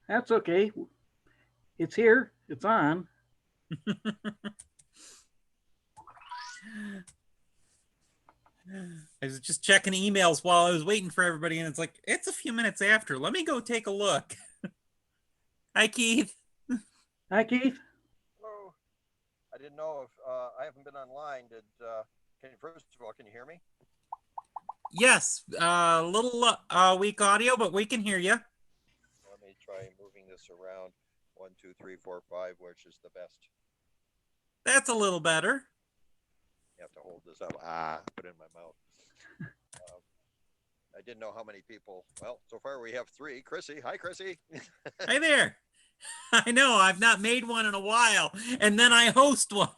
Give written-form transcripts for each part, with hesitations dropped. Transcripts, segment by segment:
That's okay. It's here. It's on. I was just checking emails while I was waiting for everybody, and it's like, it's a few minutes after. Let me go take a look. Hi, Keith. Hi, Keith. Hello. I didn't know if I haven't been online. Did can you, first of all, can you hear me? Yes, a little weak audio, but we can hear you. Let me try moving this around. One, two, three, four, five. Which is the best? That's a little better. You have to hold this up. Put it in my mouth. Um, I didn't know how many people. Well, so far we have three. Chrissy, hi, Chrissy. Hi there. I know I've not made one in a while, and then I host one.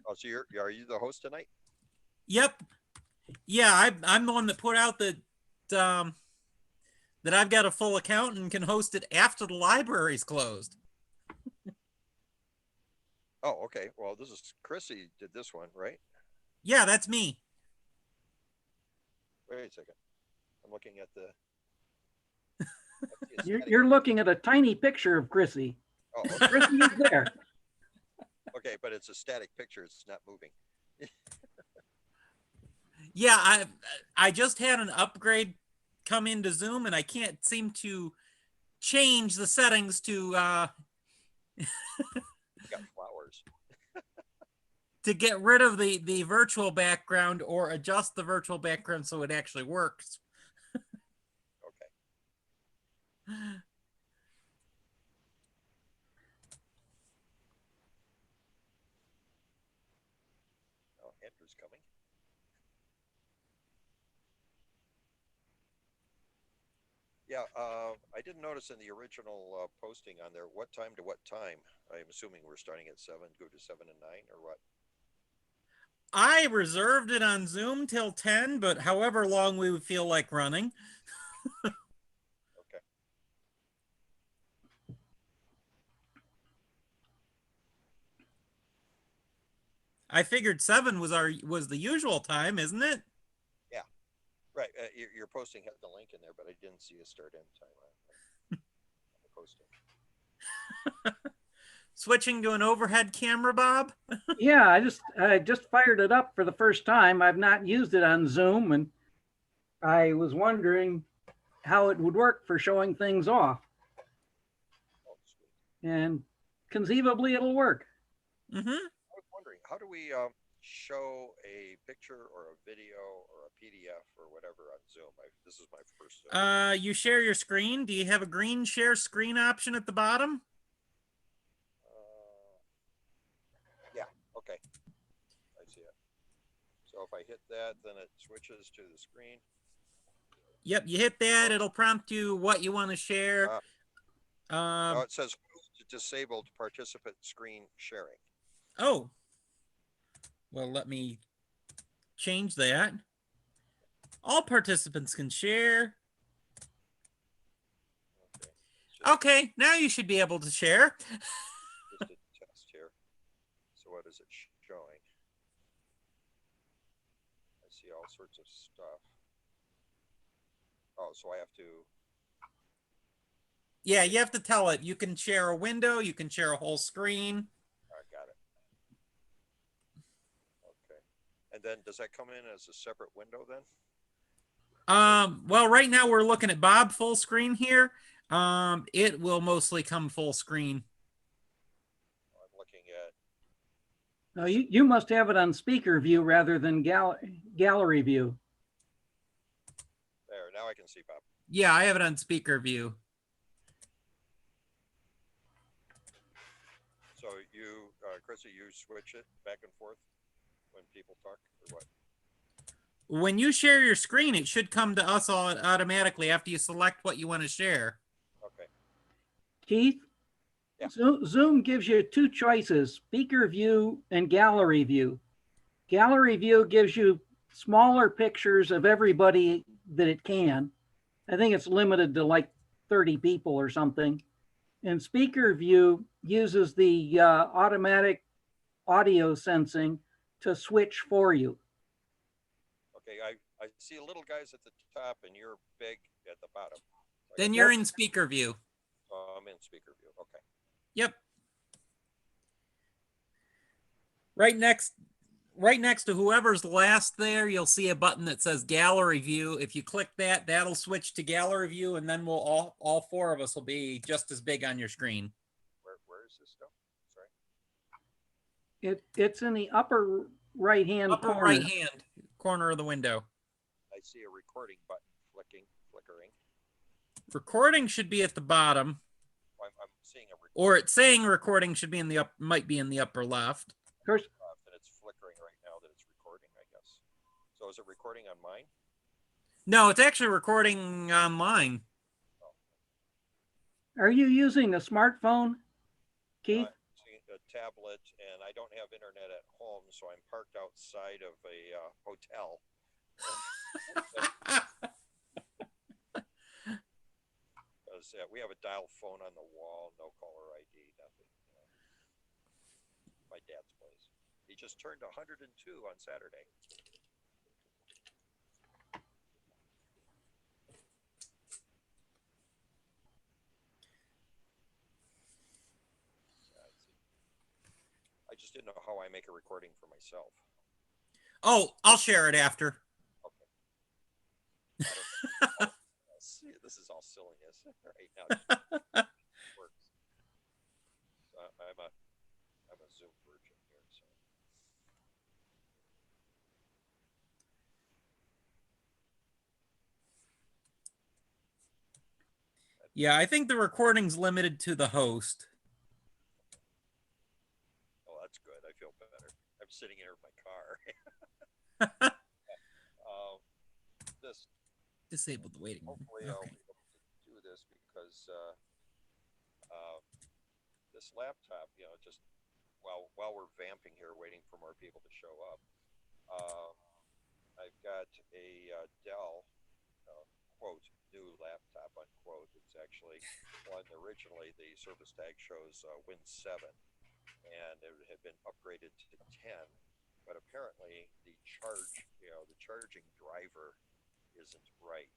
Oh, so are you the host tonight? Yep. Yeah, I'm the one that put out um, that I've got a full account and can host it after the library's closed. Oh, okay. Well, this is Chrissy did this one, right? Yeah, that's me. Wait a second. I'm looking at the You're looking at a tiny picture of Chrissy. Oh, okay. Chrissy is there. Okay, but it's a static picture. It's not moving. Yeah, I just had an upgrade come into Zoom, and I can't seem to change the settings to Got flowers. to get rid of the virtual background or adjust the virtual background so it actually works. Okay. Oh, Andrew's coming. Yeah, I didn't notice in the original posting on there what time to what time. I'm assuming we're starting at 7, go to 7 and 9, or what? I reserved it on Zoom till 10, but however long we would feel like running. Okay. I figured 7 was the usual time, isn't it? Yeah, right. Your posting had the link in there, but I didn't see a start end time on the posting. Switching to an overhead camera, Bob? Yeah, I just fired it up for the first time. I've not used it on Zoom, and I was wondering how it would work for showing things off. Oh, sweet. And conceivably, it'll work. Mm-hmm. I was wondering, how do we show a picture or a video or a PDF or whatever on Zoom? This is my first. You share your screen. Do you have a green share screen option at the bottom? Yeah. Okay. I see it. So if I hit that, then it switches to the screen. Yep, you hit that. It'll prompt you what you want to share. No, it says disabled participant screen sharing. Oh, well, let me change that. All participants can share. Okay, now you should be able to share. Just a test here. So what is it showing? I see all sorts of stuff. Oh, so I have to. Yeah, you have to tell it. You can share a window. You can share a whole screen. I got it. Okay. And then does that come in as a separate window then? Well, right now we're looking at Bob full screen here. It will mostly come full screen. I'm looking at. No, you must have it on speaker view rather than gallery view. There, now I can see Bob. Yeah, I have it on speaker view. So you, Chrissy, you switch it back and forth when people talk, or what? When you share your screen, it should come to us all automatically after you select what you want to share. Okay. Keith, yeah. Zoom gives you two choices, speaker view and gallery view. Gallery view gives you smaller pictures of everybody that it can. I think it's limited to like 30 people or something. And speaker view uses the automatic audio sensing to switch for you. Okay, I see little guys at the top and you're big at the bottom. Then you're in speaker view. Oh, I'm in speaker view. Okay. Yep. Right next to whoever's last there, you'll see a button that says gallery view. If you click that, that'll switch to gallery view, and then we'll all four of us will be just as big on your screen. Where is this stuff? Sorry. It's in the upper right-hand Upper corner. right hand corner of the window. I see a recording button flickering. Recording should be at the bottom, I'm seeing a or recording it's saying recording should be in the might be in the upper left. Of course, and it's flickering right now that it's recording, I guess. So is it recording on mine? No, it's actually recording online. are you using a smartphone, Keith? I'm using a tablet, and I don't have internet at home, so I'm parked outside of a hotel. Because we have a dial phone on the wall, no caller ID, nothing. My dad's place. He just turned 102 on Saturday. I just didn't know how I make a recording for myself. Oh, I'll share it after. Okay. See, this is all silliness right now. Works. I'm a Zoom virgin here, so. Yeah, I think the recording's limited to the host. Oh, that's good. I feel better. I'm sitting here in my car. This Disabled the waiting room. hopefully I'll Okay. be able to do this because this laptop, just while we're vamping here, waiting for more people to show up, I've got a Dell quote new laptop unquote. It's actually one originally the service tag shows Win 7, and it had been upgraded to 10, but apparently the charging driver isn't right,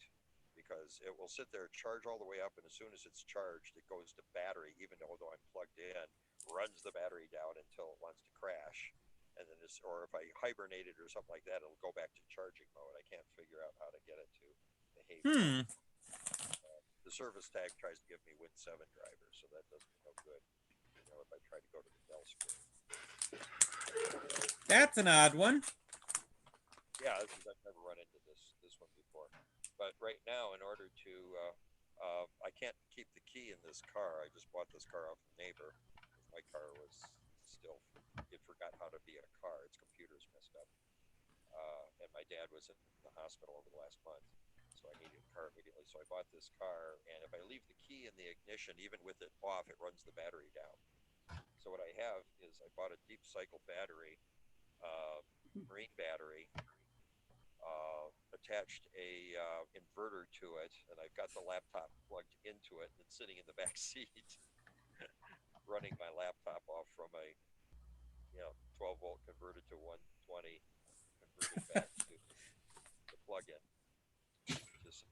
because it will sit there, charge all the way up, and as soon as it's charged, it goes to battery, even though I'm plugged in, runs the battery down until it wants to crash, and then or if I hibernate it or something like that, it'll go back to charging mode. I can't figure out how to get it to behave. The service tag tries to give me Win 7 driver, so that doesn't no good. If I try to go to the Dell screen. That's an odd one. Yeah, I've never run into this one before. But right now, in order to, I can't keep the key in this car. I just bought this car off the neighbor. My car was it forgot how to be a car. Its computer's messed up. And my dad was in the hospital over the last month, so I needed a car immediately. So I bought this car, and if I leave the key in the ignition, even with it off, it runs the battery down. So what I have is I bought a deep cycle battery, marine battery, attached a inverter to it, and I've got the laptop plugged into it, and it's sitting in the back seat, running my laptop off from a 12 volt converted to 120, converted back to the plug-in. Just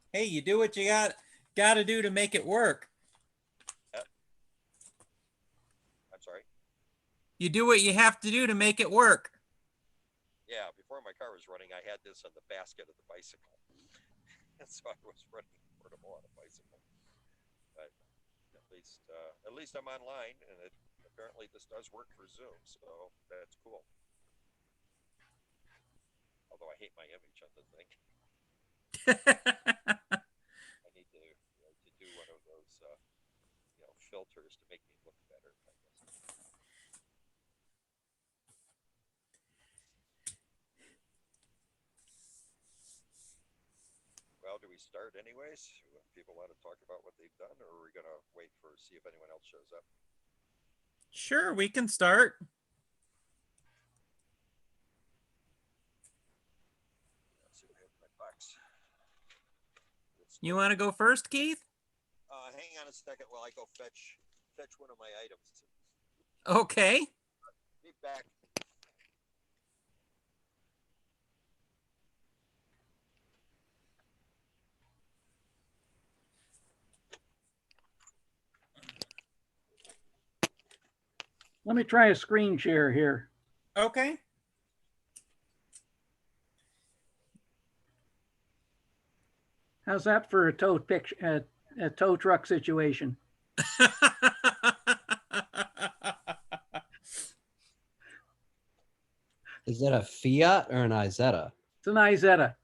Hey, you do what you got to do to make it work. I'm sorry. You do what you have to do to make it work. Yeah, before my car was running, I had this on the basket of the bicycle, and so I was running portable on a bicycle. But at least I'm online, and apparently this does work for Zoom, so that's cool. Although I hate my image on the thing. I need to do one of those filters to make me look better, I guess. Well, do we start anyways? People want to talk about what they've done, or are we gonna wait for see if anyone else shows up? Sure, we can start. Let's see what I have in my box. You want to go first, Keith? Hang on a second while I go fetch one of my items. Okay. Be back. Let me try a screen share here. Okay. How's that for a tow picture, a tow truck situation? Is that a Fiat or an Isetta? It's an Isetta.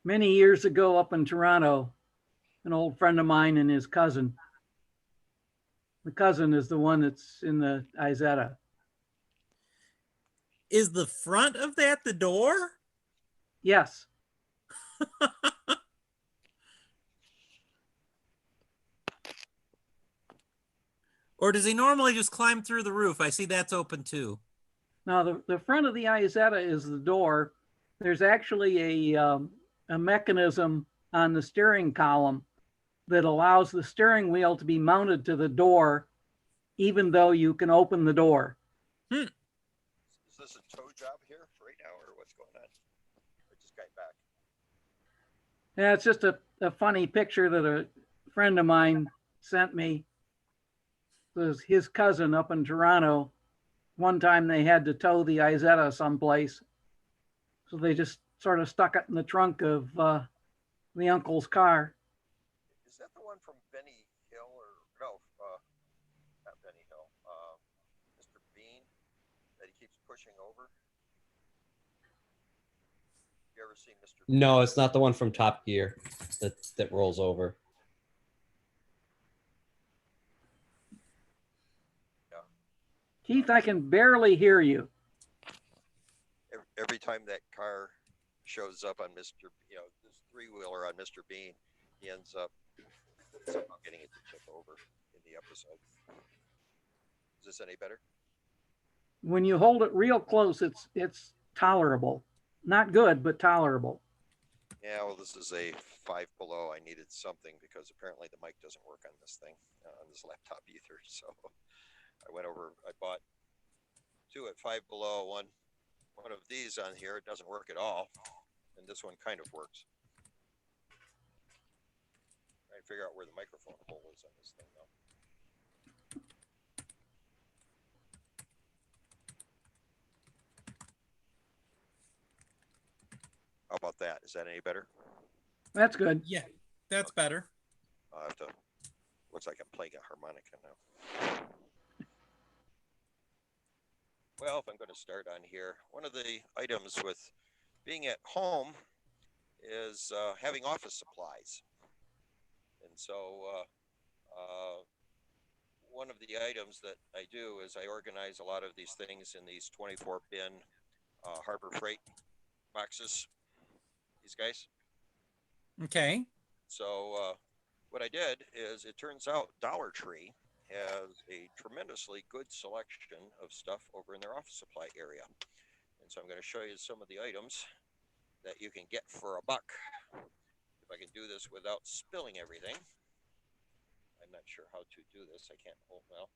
Many years ago up in Toronto, an old friend of mine and his cousin. The cousin is the one that's in the Isetta. Is the front of that the door? Yes. Or does he normally just climb through the roof? I see that's open too. Now the front of the Isetta is the door. There's actually a mechanism on the steering column that allows the steering wheel to be mounted to the door, even though you can open the door. Is this a tow job here right now, or what's going on? I just got back. Yeah, it's just a funny picture that a friend of mine sent me. It was his cousin up in Toronto. One time they had to tow the Isetta someplace. So they just sort of stuck it in the trunk of the uncle's car. Is that the one from Benny Hill, or no? Not Benny Hill. Mr. Bean that he keeps pushing over. You ever seen Mr. Bean? No, it's not the one from Top Gear that rolls over. Keith, I can barely hear you. Every time that car shows up on Mr. This three-wheeler on Mr. Bean, he ends up somehow getting it to tip over in the episode. Is this any better? When you hold it real close, it's tolerable. Not good, but tolerable. Yeah, well, this is a 5 below. I needed something because apparently the mic doesn't work on this thing, on this laptop either. So I went over, I bought 2 at 5 below, one of these on here. It doesn't work at all. And this one kind of works. Trying to figure out where the microphone hole is on this thing though. How about that? Is that any better? That's good. Yeah, that's better. I'll have to, looks like I'm playing a harmonica now. Well, if I'm going to start on here, one of the items with being at home is having office supplies. And so one of the items that I do is I organize a lot of these things in these 24 bin Harbor Freight boxes, these guys. Okay. So what I did is, it turns out Dollar Tree has a tremendously good selection of stuff over in their office supply area. And so I'm going to show you some of the items that you can get for $1. If I can do this without spilling everything. I'm not sure how to do this. I can't, oh, well,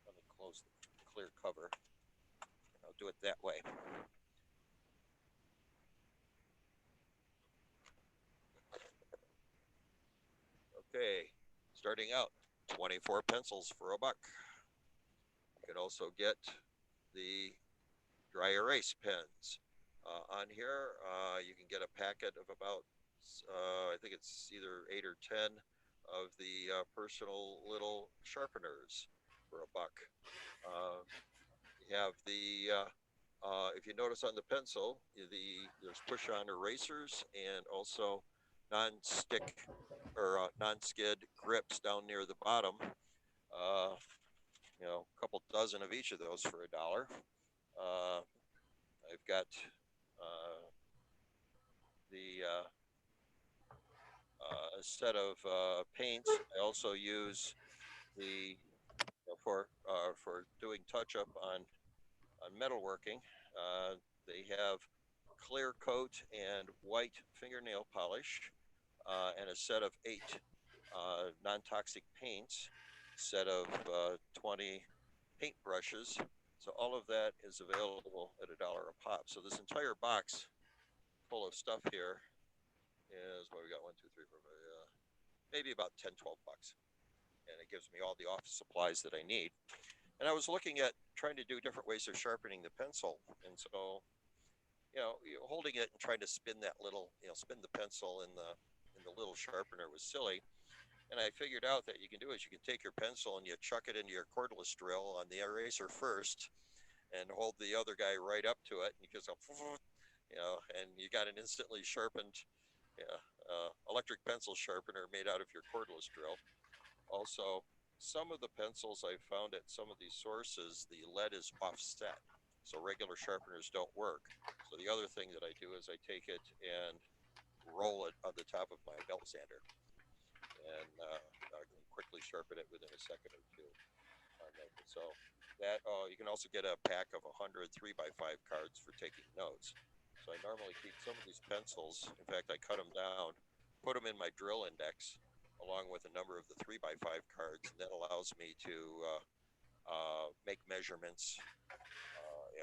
let me close the clear cover. I'll do it that way. Okay, starting out, 24 pencils for $1. You could also get the dry erase pens. On here, you can get a packet of about, I think it's either 8 or 10 of the personal little sharpeners for $1. You have the, if you notice on the pencil, there's push-on erasers and also non-stick or non-skid grips down near the bottom. A couple dozen of each of those for $1. I've got a set of paints. I also use the for doing touch-up on metalworking. They have clear coat and white fingernail polish, and a set of 8 non-toxic paints. set of 20 paint brushes. So all of that is available at $1 a pop. So this entire box full of stuff here is what we got, 1, 2, 3, 4, 5, maybe about 10, 12 bucks. And it gives me all the office supplies that I need. And I was looking at trying to do different ways of sharpening the pencil. And so, holding it and trying to spin that little, spin the pencil in the little sharpener was silly. And I figured out that you can do is you can take your pencil and you chuck it into your cordless drill on the eraser first and hold the other guy right up to it. And you just go, and you got an instantly sharpened electric pencil sharpener made out of your cordless drill. Also, some of the pencils I found at some of these sources, the lead is offset. So regular sharpeners don't work. So the other thing that I do is I take it and roll it on the top of my belt sander. And I can quickly sharpen it within a second or two. So that you can also get a pack of 100 3x5 cards for taking notes. So I normally keep some of these pencils. In fact, I cut them down, put them in my drill index, along with a number of the 3x5 cards, and that allows me to make measurements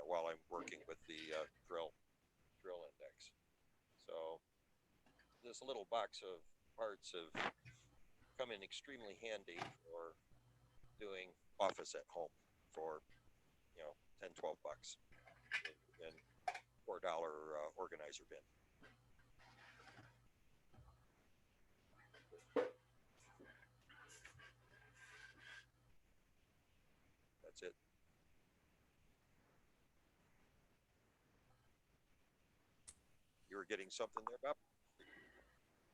while I'm working with the drill index. So this little box of parts have come in extremely handy for doing office at home for 10, 12 bucks and $4 organizer bin. That's it. You were getting something there, Bob?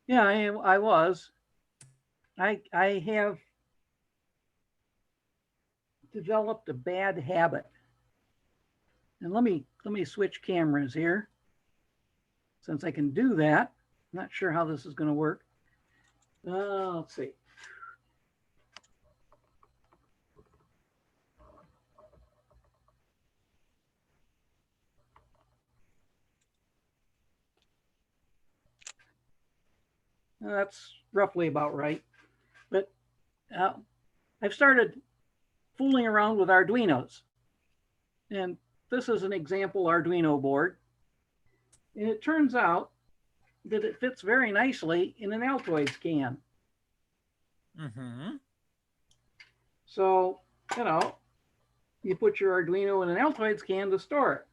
Yeah, I was. I have developed a bad habit. And let me switch cameras here. Since I can do that, I'm not sure how this is going to work. Let's see. That's roughly about right. But I've started fooling around with Arduinos. And this is an example Arduino board. And it turns out that it fits very nicely in an Altoids can. Mm-hmm. So, you put your Arduino in an Altoids can to store it.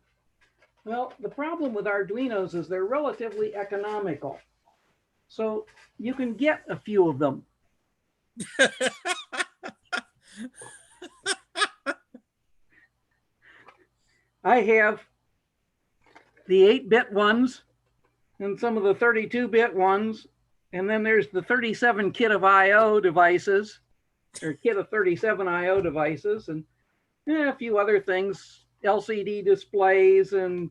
Well, the problem with Arduinos is they're relatively economical. So you can get a few of them. I have the 8-bit ones and some of the 32-bit ones. And then there's the 37 kit of IO devices, or kit of 37 IO devices, and a few other things, LCD displays and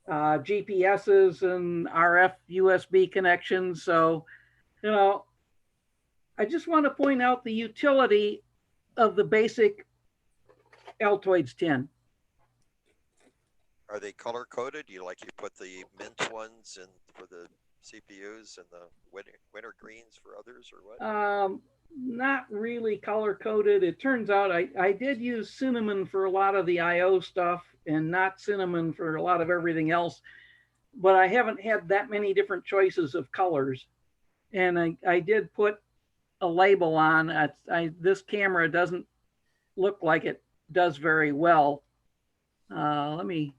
GPSs and RF USB connections. So, I just want to point out the utility of the basic Altoids tin. Are they color coded? You put the mint ones in for the CPUs and the winter greens for others, or what? Not really color coded. It turns out I did use cinnamon for a lot of the IO stuff and not cinnamon for a lot of everything else, but I haven't had that many different choices of colors. And I did put a label on. This camera doesn't look like it does very well. Let me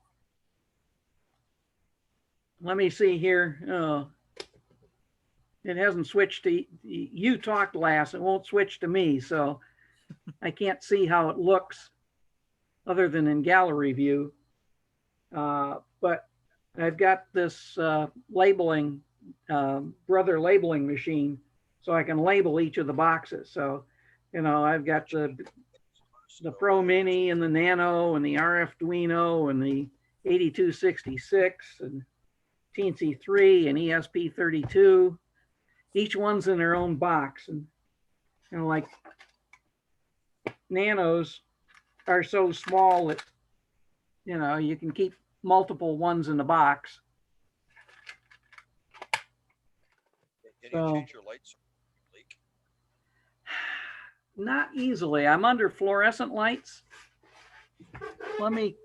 see here. It hasn't switched to, you talked last, it won't switch to me, so I can't see how it looks other than in gallery view. But I've got this labeling, Brother labeling machine, so I can label each of the boxes. So, I've got the Pro Mini and the Nano and the RFduino and the 8266 and Teensy 3 and ESP32. Each one's in their own box, and like Nanos are so small that you can keep multiple ones in the box. Can you change your lights leak? Not easily. I'm under fluorescent lights. Let me,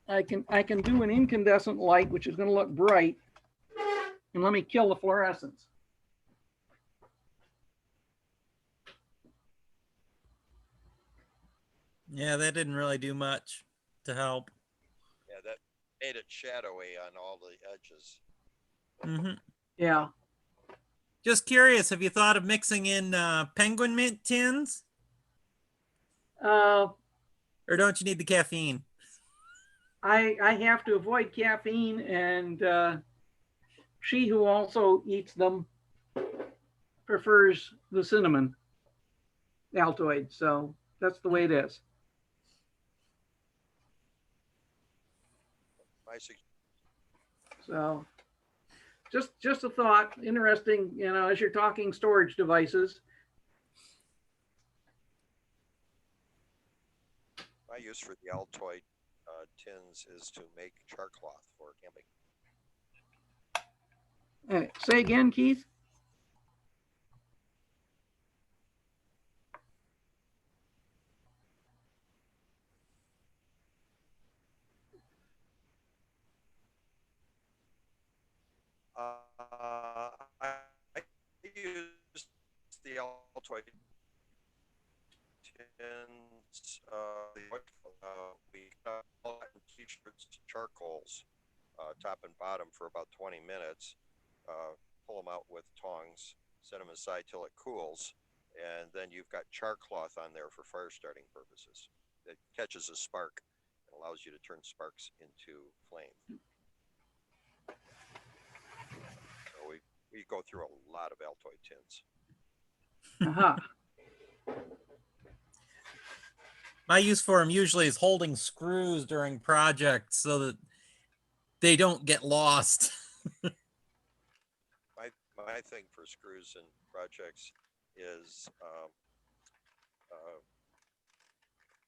I can do an incandescent light, which is going to look bright. And let me kill the fluorescence. Yeah, that didn't really do much to help. Yeah, that made it shadowy on all the edges. Hmm. Yeah. Just curious, have you thought of mixing in penguin mint tins? Uh, Or don't you need the caffeine? I have to avoid caffeine, and she who also eats them prefers the cinnamon Altoid. So that's the way it is. My sug- So just a thought, interesting, you know, as you're talking storage devices. my use for the Altoid tins is to make char cloth for camping. Say again, Keith? I use the Altoid tins. We t-shirts, charcoals, top and bottom for about 20 minutes. Pull them out with tongs, set them aside till it cools, and then you've got char cloth on there for fire starting purposes. It catches a spark and allows you to turn sparks into flame. So we go through a lot of Altoid tins. Aha. My use for them usually is holding screws during projects so that they don't get lost. My thing for screws and projects is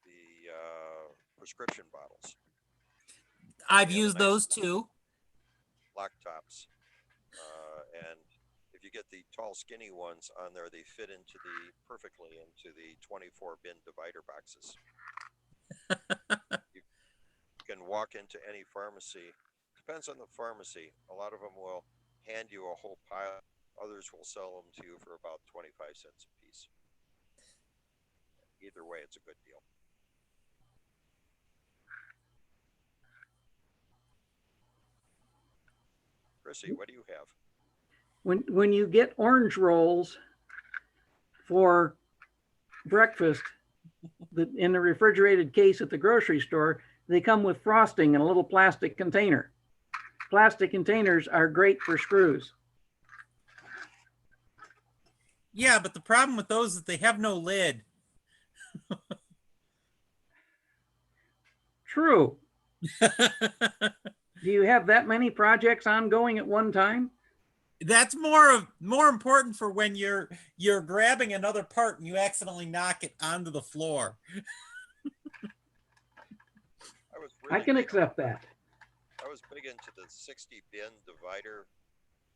the prescription bottles, I've They have a used nice those too. lock tops, and if you get the tall, skinny ones on there, they fit perfectly into the 24 bin divider boxes. You can walk into any pharmacy. Depends on the pharmacy. A lot of them will hand you a whole pile. Others will sell them to you for about 25 cents a piece. Either way, it's a good deal. Chrissy, what do you have? When you get orange rolls for breakfast in the refrigerated case at the grocery store, they come with frosting in a little plastic container. Plastic containers are great for screws. Yeah, but the problem with those is they have no lid. True. Do you have that many projects ongoing at one time? That's more important for when you're grabbing another part and you accidentally knock it onto the floor. I can accept that. I was big into the 60 bin divider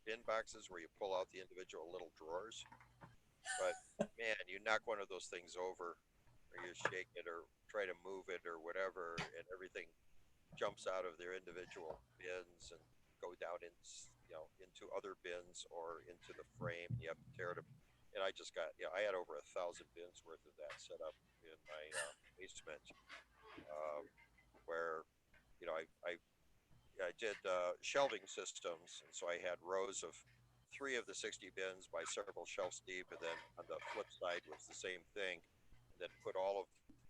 bin boxes where you pull out the individual little drawers. But man, you knock one of those things over, or you shake it, or try to move it, or whatever, and everything jumps out of their individual bins and go down into other bins or into the frame. You have to tear it up. And I just got, I had over 1,000 bins worth of that set up in my basement, where I did shelving systems, and so I had rows of 3 of the 60 bins by several shelves deep, and then on the flip side was the same thing, and then put all of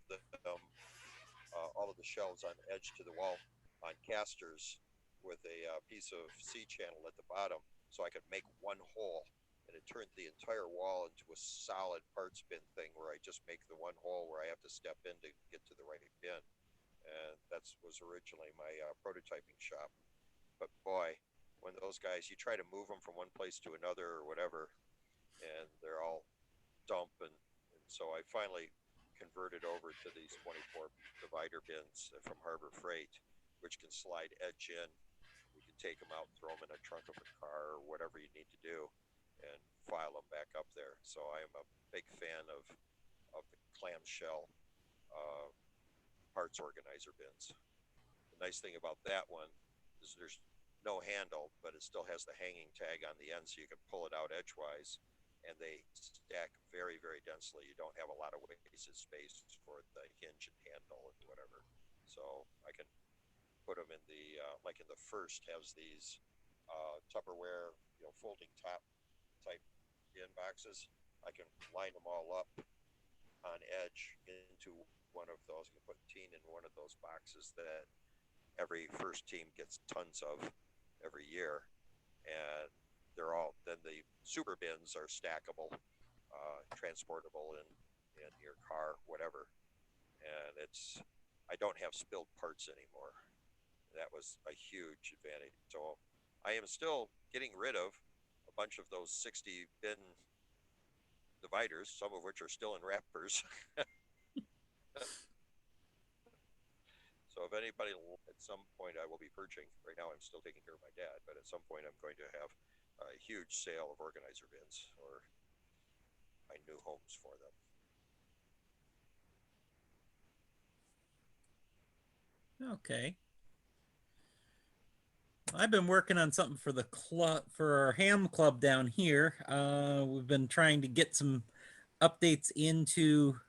the shelves on edge to the wall on casters with a piece of C-channel at the bottom, so I could make one hole, and it turned the entire wall into a solid parts bin thing where I just make the one hole where I have to step in to get to the right bin. And that was originally my prototyping shop. But boy, when those guys, you try to move them from one place to another or whatever, and they're all dump. And so I finally converted over to these 24 divider bins from Harbor Freight, which can slide edge in. You can take them out, throw them in a trunk of a car or whatever you need to do. and file them back up there. So I am a big fan of the clamshell parts organizer bins. The nice thing about that one is there's no handle, but it still has the hanging tag on the end, so you can pull it out edgewise, and they stack very, very densely. You don't have a lot of wasted space for the hinge and handle and whatever. So I can put them in the like in the first has these Tupperware, folding top type bin boxes. I can line them all up on edge into one of those. You can put teen in one of those boxes that every first team gets tons of every year, and they're all, then the super bins are stackable, transportable in your car, whatever. And I don't have spilled parts anymore. That was a huge advantage. So I am still getting rid of a bunch of those 60 bin dividers, some of which are still in wrappers. So if anybody, at some point I will be purging. Right now I'm still taking care of my dad, but at some point I'm going to have a huge sale of organizer bins or find new homes for them. Okay. I've been working on something for the club, for our ham club down here. We've been trying to get some updates into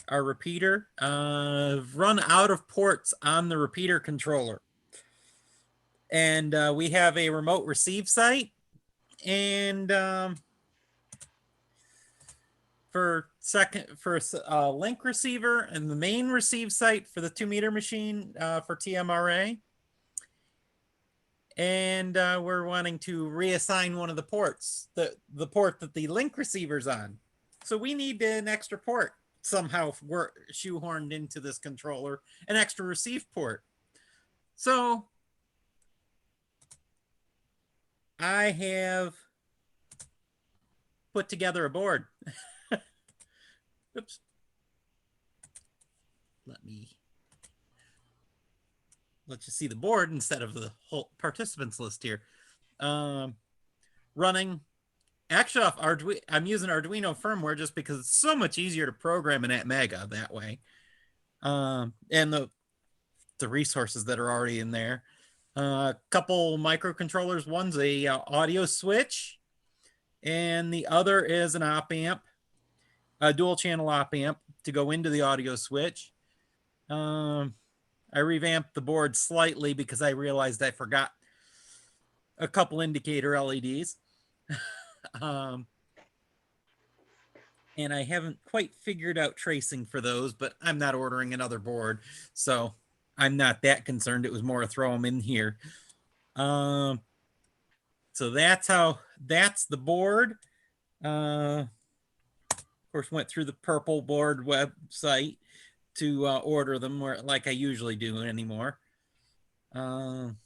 our repeater. Run out of ports on the repeater controller. And we have a remote receive site. And for link receiver and the main receive site for the 2-meter machine for TMRA. And we're wanting to reassign one of the ports, the port that the link receiver's on. So we need an extra port somehow shoehorned into this controller, an extra receive port. So I have put together a board. Oops. Let's just see the board instead of the whole participants list here. Running actually off Arduino. I'm using Arduino firmware just because it's so much easier to program in Atmega that way. And the resources that are already in there. A couple microcontrollers. One's a audio switch, and the other is an op amp, a dual channel op amp to go into the audio switch. I revamped the board slightly because I realized I forgot a couple indicator LEDs. And I haven't quite figured out tracing for those, but I'm not ordering another board, so I'm not that concerned. It was more to throw them in here. So that's the board. Of course, went through the Purple Board website to order them like I usually do anymore. And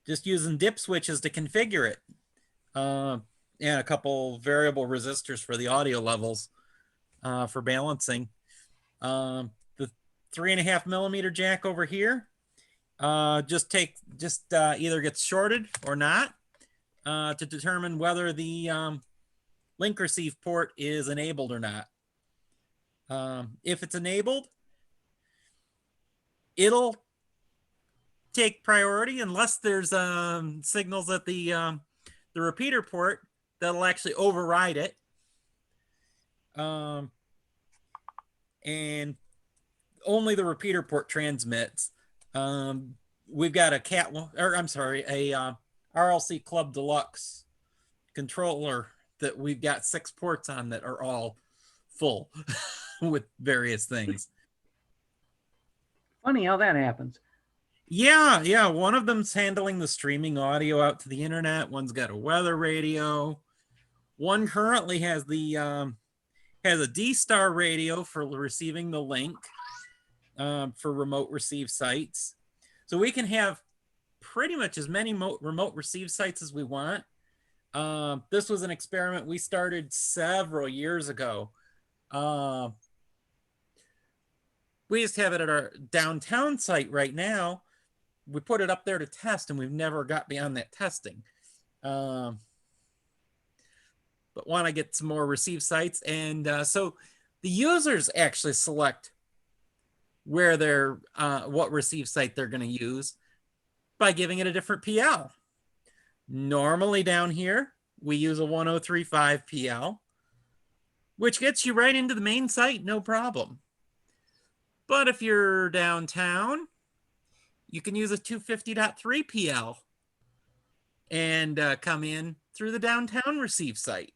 just using dip switches to configure it. And a couple variable resistors for the audio levels for balancing. The 3.5 millimeter jack over here just either gets shorted or not to determine whether the link receive port is enabled or not. If it's enabled, it'll take priority unless there's signals at the repeater port that'll actually override it. And only the repeater port transmits. We've got a RLC Club Deluxe controller that we've got 6 ports on that are all full with various things. Funny how that happens. Yeah. One of them's handling the streaming audio out to the internet. One's got a weather radio. One currently has has a D-Star radio for receiving the link for remote receive sites. So we can have pretty much as many remote receive sites as we want. This was an experiment we started several years ago. We just have it at our downtown site right now, we put it up there to test, and we've never got beyond that testing. But want to get some more receive sites, and so the users actually select where they're what receive site they're going to use by giving it a different PL. Normally down here, we use a 1035 PL, which gets you right into the main site, no problem. But if you're downtown, you can use a 250.3 PL and come in through the downtown receive site.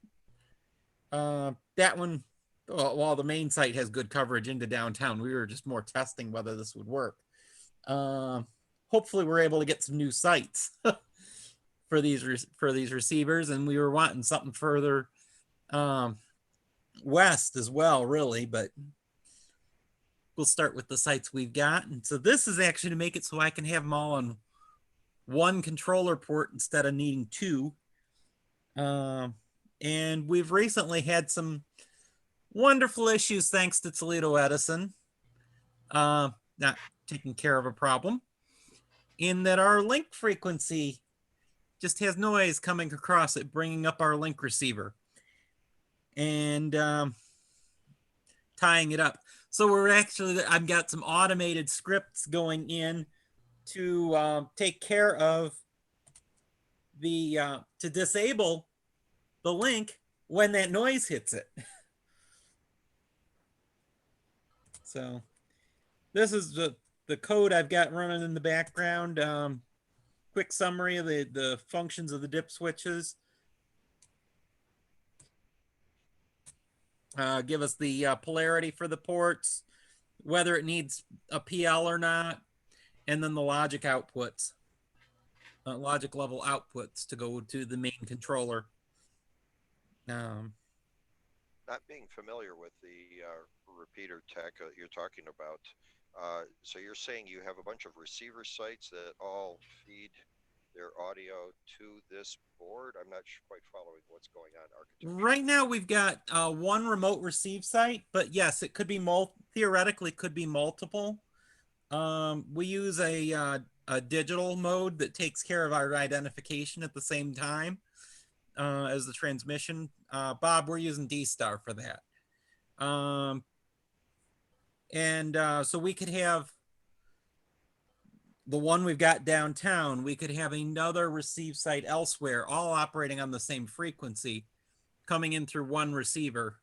That one, while the main site has good coverage into downtown, we were just more testing whether this would work. Hopefully we're able to get some new sites for these receivers, and we were wanting something further west as well, really, but we'll start with the sites we've got. And so this is actually to make it so I can have them all on one controller port instead of needing two. And we've recently had some wonderful issues thanks to Toledo Edison not taking care of a problem, in that our link frequency just has noise coming across it, bringing up our link receiver and tying it up. So we're actually, I've got some automated scripts going in to take care of the, to disable the link when that noise hits it. So this is the code I've got running in the background. Quick summary of the functions of the dip switches. Give us the polarity for the ports, whether it needs a PL or not, and then the logic outputs, logic level outputs to go to the main controller. Not being familiar with the repeater tech you're talking about, so you're saying you have a bunch of receiver sites that all feed their audio to this board? I'm not quite following what's going on architecture. Right now we've got one remote receive site, but yes, it could be theoretically could be multiple. We use a digital mode that takes care of our identification at the same time as the transmission. Bob, we're using D-Star for that. So we could have the one we've got downtown, we could have another receive site elsewhere, all operating on the same frequency, coming in through one receiver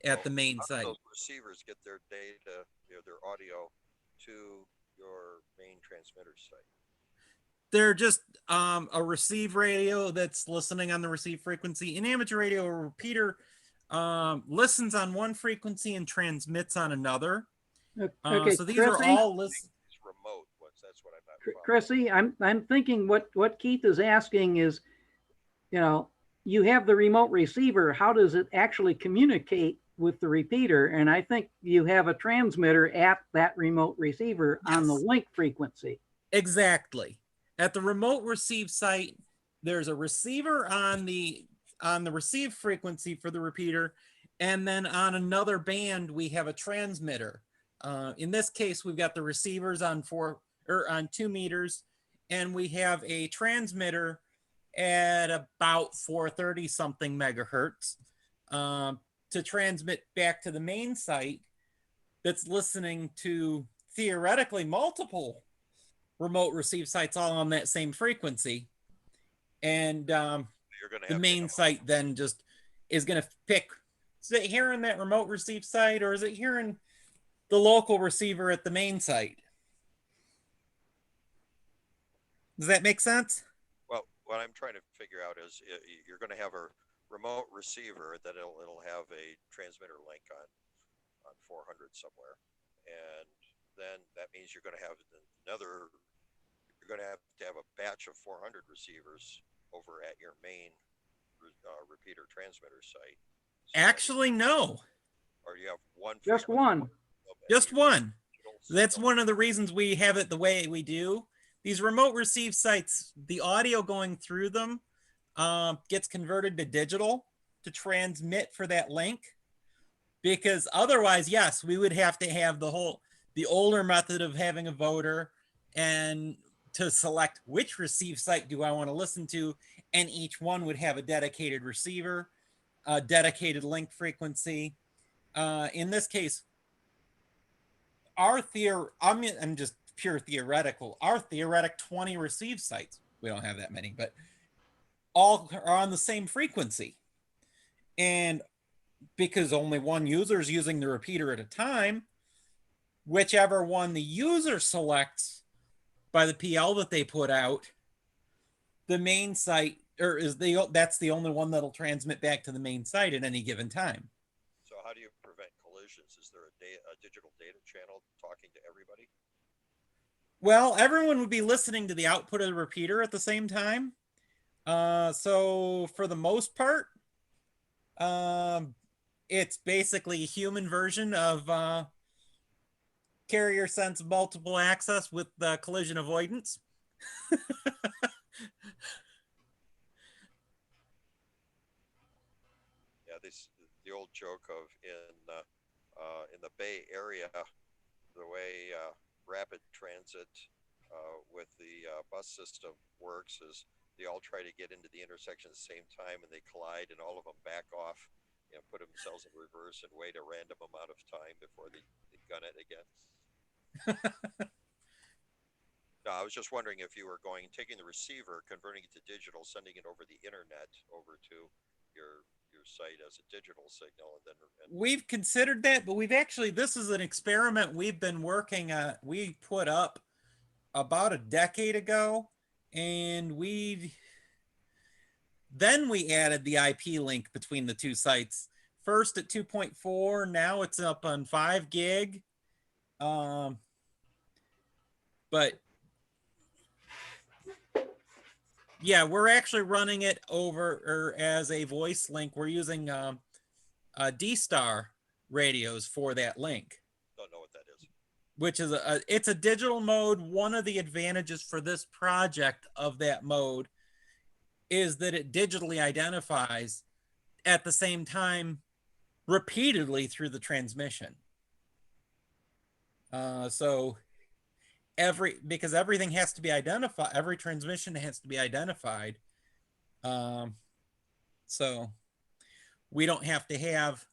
at the main site. Those receivers get their data, their audio to your main transmitter site. They're just a receive radio that's listening on the receive frequency. In amateur radio, a repeater listens on one frequency and transmits on another. Okay, so these Chrissy, are all listen. These remote ones. That's what I'm not following. Chrissy, I'm thinking what Keith is asking is, you have the remote receiver. How does it actually communicate with the repeater? And I think you have a transmitter at that remote receiver on the link frequency. Exactly. At the remote receive site, there's a receiver on the receive frequency for the repeater, and then on another band we have a transmitter. In this case, we've got the receivers on 2 meters, and we have a transmitter at about 430 something megahertz to transmit back to the main site that's listening to theoretically multiple remote receive sites all on that same frequency. And the main site then just is going to pick, is it hearing that remote receive site, or is it hearing the local receiver at the main site? Does that make sense? Well, what I'm trying to figure out is you're going to have a remote receiver that it'll have a transmitter link on 400 somewhere, and then that means you're going to have a batch of 400 receivers over at your main repeater transmitter site. So actually, no. Or you have one. Just one. Just one. That's one of the reasons we have it the way we do. These remote receive sites, the audio going through them gets converted to digital to transmit for that link, because otherwise, yes, we would have to have the older method of having a voter and to select which receive site do I want to listen to, and each one would have a dedicated receiver, a dedicated link frequency. In this case, I'm just pure theoretical. Our theoretic 20 receive sites, we don't have that many, but all are on the same frequency. And because only one user is using the repeater at a time, whichever one the user selects by the PL that they put out, the main site that's the only one that'll transmit back to the main site at any given time. So how do you prevent collisions? Is there a digital data channel talking to everybody? Well, everyone would be listening to the output of the repeater at the same time. So for the most part, it's basically a human version of carrier sense multiple access with collision avoidance. Yeah, the old joke of in the Bay Area, the way rapid transit with the bus system works is they all try to get into the intersection at the same time, and they collide, and all of them back off, put themselves in reverse and wait a random amount of time before they gun it again. No, I was just wondering if you were taking the receiver, converting it to digital, sending it over the internet over to your site as a digital signal, and we've considered that, but this is an experiment we've been working on. We put up about a decade ago, and then we added the IP link between the two sites. First at 2.4, now it's up on 5 gig. But yeah, we're actually running it over as a voice link. We're using D-Star radios for that link. Don't know what that is. Which is it's a digital mode. One of the advantages for this project of that mode is that it digitally identifies at the same time repeatedly through the transmission. So because everything has to be identified, every transmission has to be identified. So we don't have to have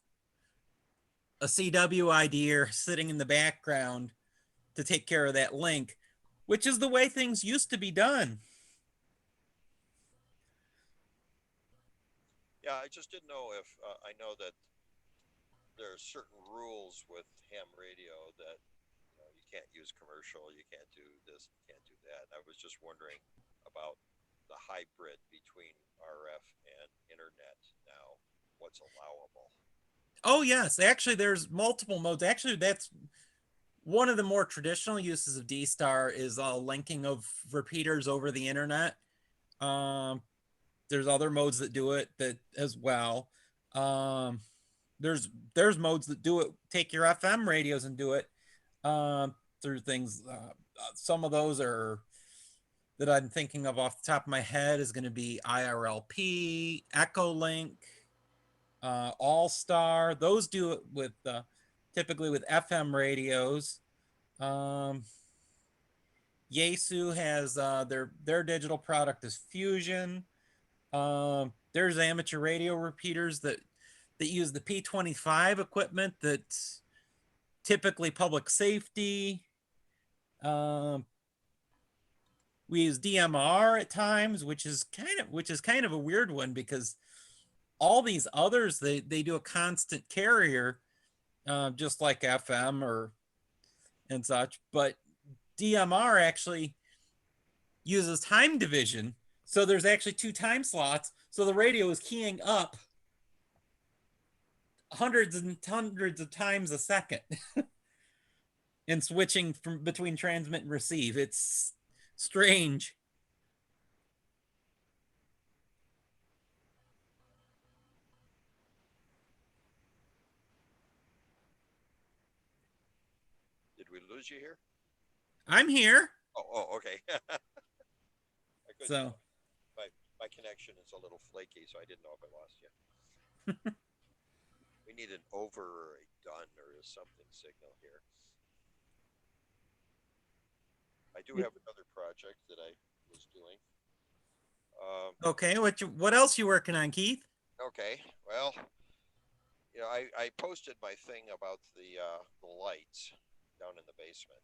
a CW ID sitting in the background to take care of that link, which is the way things used to be done. Yeah, I just didn't know if I know that there are certain rules with ham radio that you can't use commercial, you can't do this, you can't do that. And I was just wondering about the hybrid between RF and internet now. What's allowable? Oh yes, actually there's multiple modes. Actually, that's one of the more traditional uses of D-Star is linking of repeaters over the internet. There's other modes that do it that as well. There's modes that do it, take your FM radios and do it through things. Some of those are that I'm thinking of off the top of my head is going to be IRLP, Echolink, All-Star. Those do it with typically with FM radios. Yaesu has their digital product is Fusion. There's amateur radio repeaters that use the P25 equipment that's typically public safety. We use DMR at times, which is kind of a weird one because all these others they do a constant carrier, just like FM and such, but DMR actually uses time division. So there's actually 2 time slots. So the radio is keying up hundreds and hundreds of times a second and switching between transmit and receive. It's strange. Did we lose you here? I'm here. Oh, okay. So my connection is a little flaky, so I didn't know if I lost you. We need an over or a done or a something signal here. I do have another project that I was doing. Okay, what else you working on, Keith? Okay, well, I posted my thing about the lights down in the basement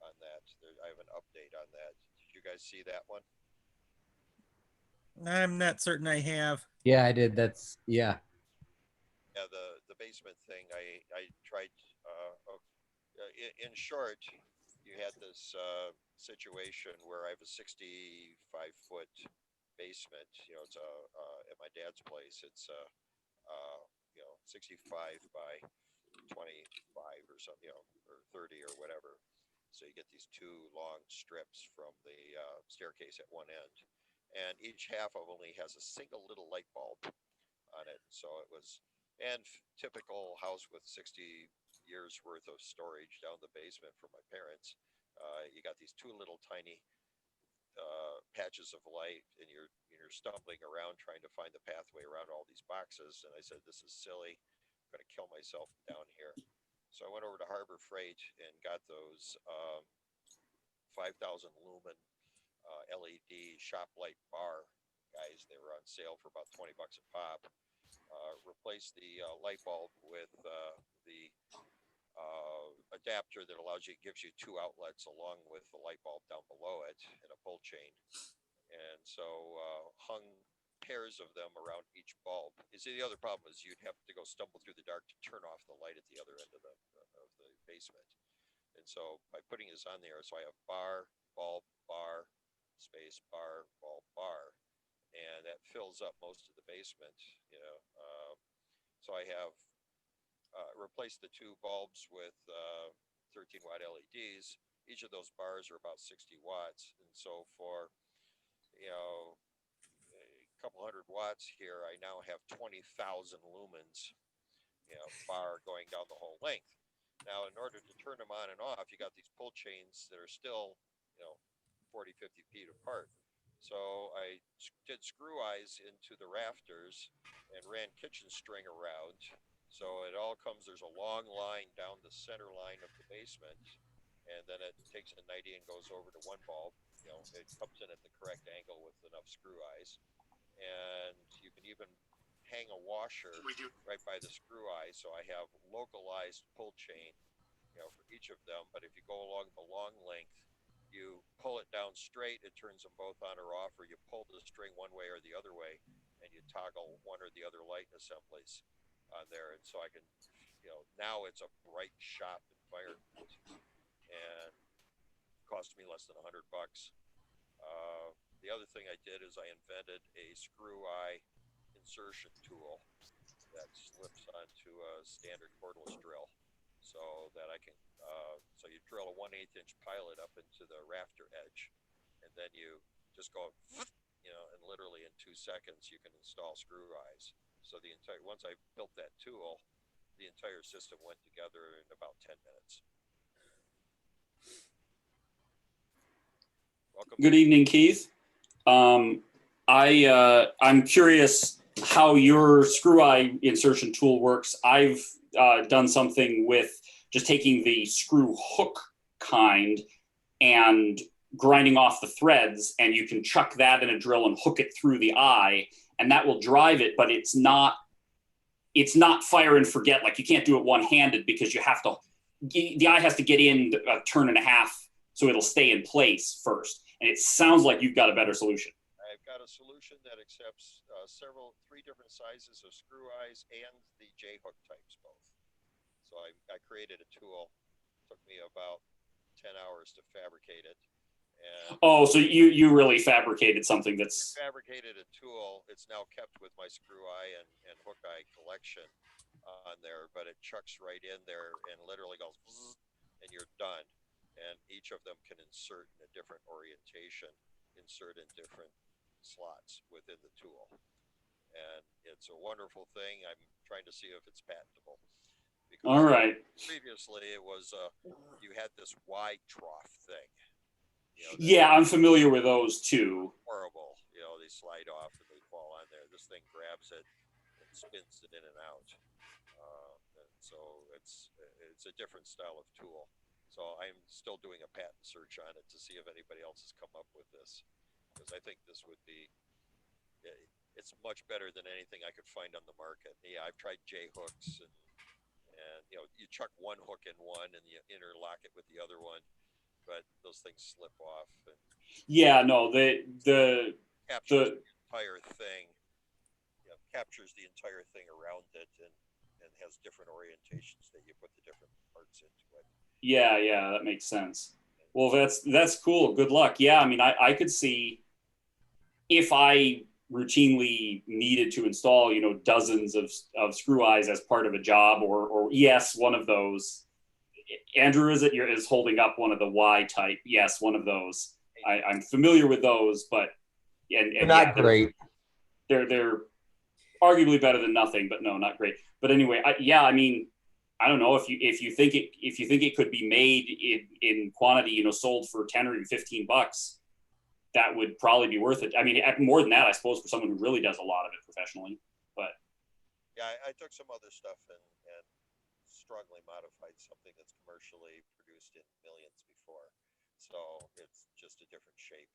on that. I have an update on that. Did you guys see that one? I'm not certain I have. Yeah, I did. Yeah. Yeah, the basement thing. I tried. In short, you had this situation where I have a 65-foot basement. It's at my dad's place. It's 65 by 25 or something, or 30 or whatever. So you get these two long strips from the staircase at one end, and each half of only has a single little light bulb on it. So it was, and typical house with 60 years worth of storage down the basement for my parents. You got these two little tiny patches of light, and you're stumbling around trying to find the pathway around all these boxes. And I said, this is silly. I'm going to kill myself down here. So I went over to Harbor Freight and got those 5,000 lumen LED shop light bar guys. They were on sale for about 20 bucks a pop. Replaced the light bulb with the adapter that gives you two outlets along with the light bulb down below it and a pull chain. And so hung pairs of them around each bulb. You see, the other problem is you'd have to go stumble through the dark to turn off the light at the other end of the basement. And so by putting this on there, so I have bar, bulb, bar, space, bar, bulb, bar, and that fills up most of the basement. So I have replaced the two bulbs with 13-watt LEDs. Each of those bars are about 60 watts, and so for a couple hundred watts here, I now have 20,000 lumens, bar going down the whole length. Now, in order to turn them on and off, you got these pull chains that are still, 40, 50 feet apart. So I did screw eyes into the rafters and ran kitchen string around. So it all comes, there's a long line down the center line of the basement, and then it takes a 90 and goes over to one bulb. It comes in at the correct angle with enough screw eyes. And you can even hang a washer right by the screw eye. So I have localized pull chain, for each of them. But if you go along the long length, you pull it down straight, it turns them both on or off, or you pull the string one way or the other way, and you toggle one or the other light assemblies on there. And so I can, now it's a bright shop environment, and it cost me less than $100. The other thing I did is I invented a screw eye insertion tool that slips onto a standard cordless drill, so that I can, so you drill a 1/8 inch pilot up into the rafter edge, and then you just go, and literally in 2 seconds you can install screw eyes. So once I built that tool, the entire system went together in about 10 minutes. Welcome. Good evening, Keith. I'm curious how your screw eye insertion tool works. I've done something with just taking the screw hook kind and grinding off the threads, and you can chuck that in a drill and hook it through the eye, and that will drive it, but it's not fire and forget. Like, you can't do it one-handed because the eye has to get in a turn and a half, so it'll stay in place first. And it sounds like you've got a better solution. I've got a solution that accepts 3 different sizes of screw eyes and the J-hook types both. So I created a tool. It took me about 10 hours to fabricate it. And so you really fabricated something that's... Fabricated a tool. It's now kept with my screw eye and hook eye collection on there, but it chucks right in there and literally goes, and you're done. And each of them can insert in a different orientation, insert in different slots within the tool. And it's a wonderful thing. I'm trying to see if it's patentable. Because all right. Previously, it was you had this Y trough thing. Yeah, I'm familiar with those too. Horrible. They slide off and they fall on there. This thing grabs it and spins it in and out. And so it's a different style of tool. So I'm still doing a patent search on it to see if anybody else has come up with this, because I think this would be, it's much better than anything I could find on the market. Yeah, I've tried J hooks and you chuck one hook in one and you interlock it with the other one, but those things slip off and Yeah, no, the captures the entire thing. Captures the entire thing around it and has different orientations that you put the different parts into it. yeah, that makes sense. Well, that's cool. Good luck. Yeah, I mean, I could see if I routinely needed to install, dozens of screw eyes as part of a job, or yes, one of those. Andrew, is holding up one of the Y type? Yes, one of those. I'm familiar with those, but and They're not yeah, great. They're arguably better than nothing, but no, not great. But anyway, I mean, I don't know if you think it could be made in quantity, sold for 10 or even $15, that would probably be worth it. I mean, more than that, I suppose, for someone who really does a lot of it professionally. But yeah, I took some other stuff and strongly modified something that's commercially produced in millions before, so it's just a different shape.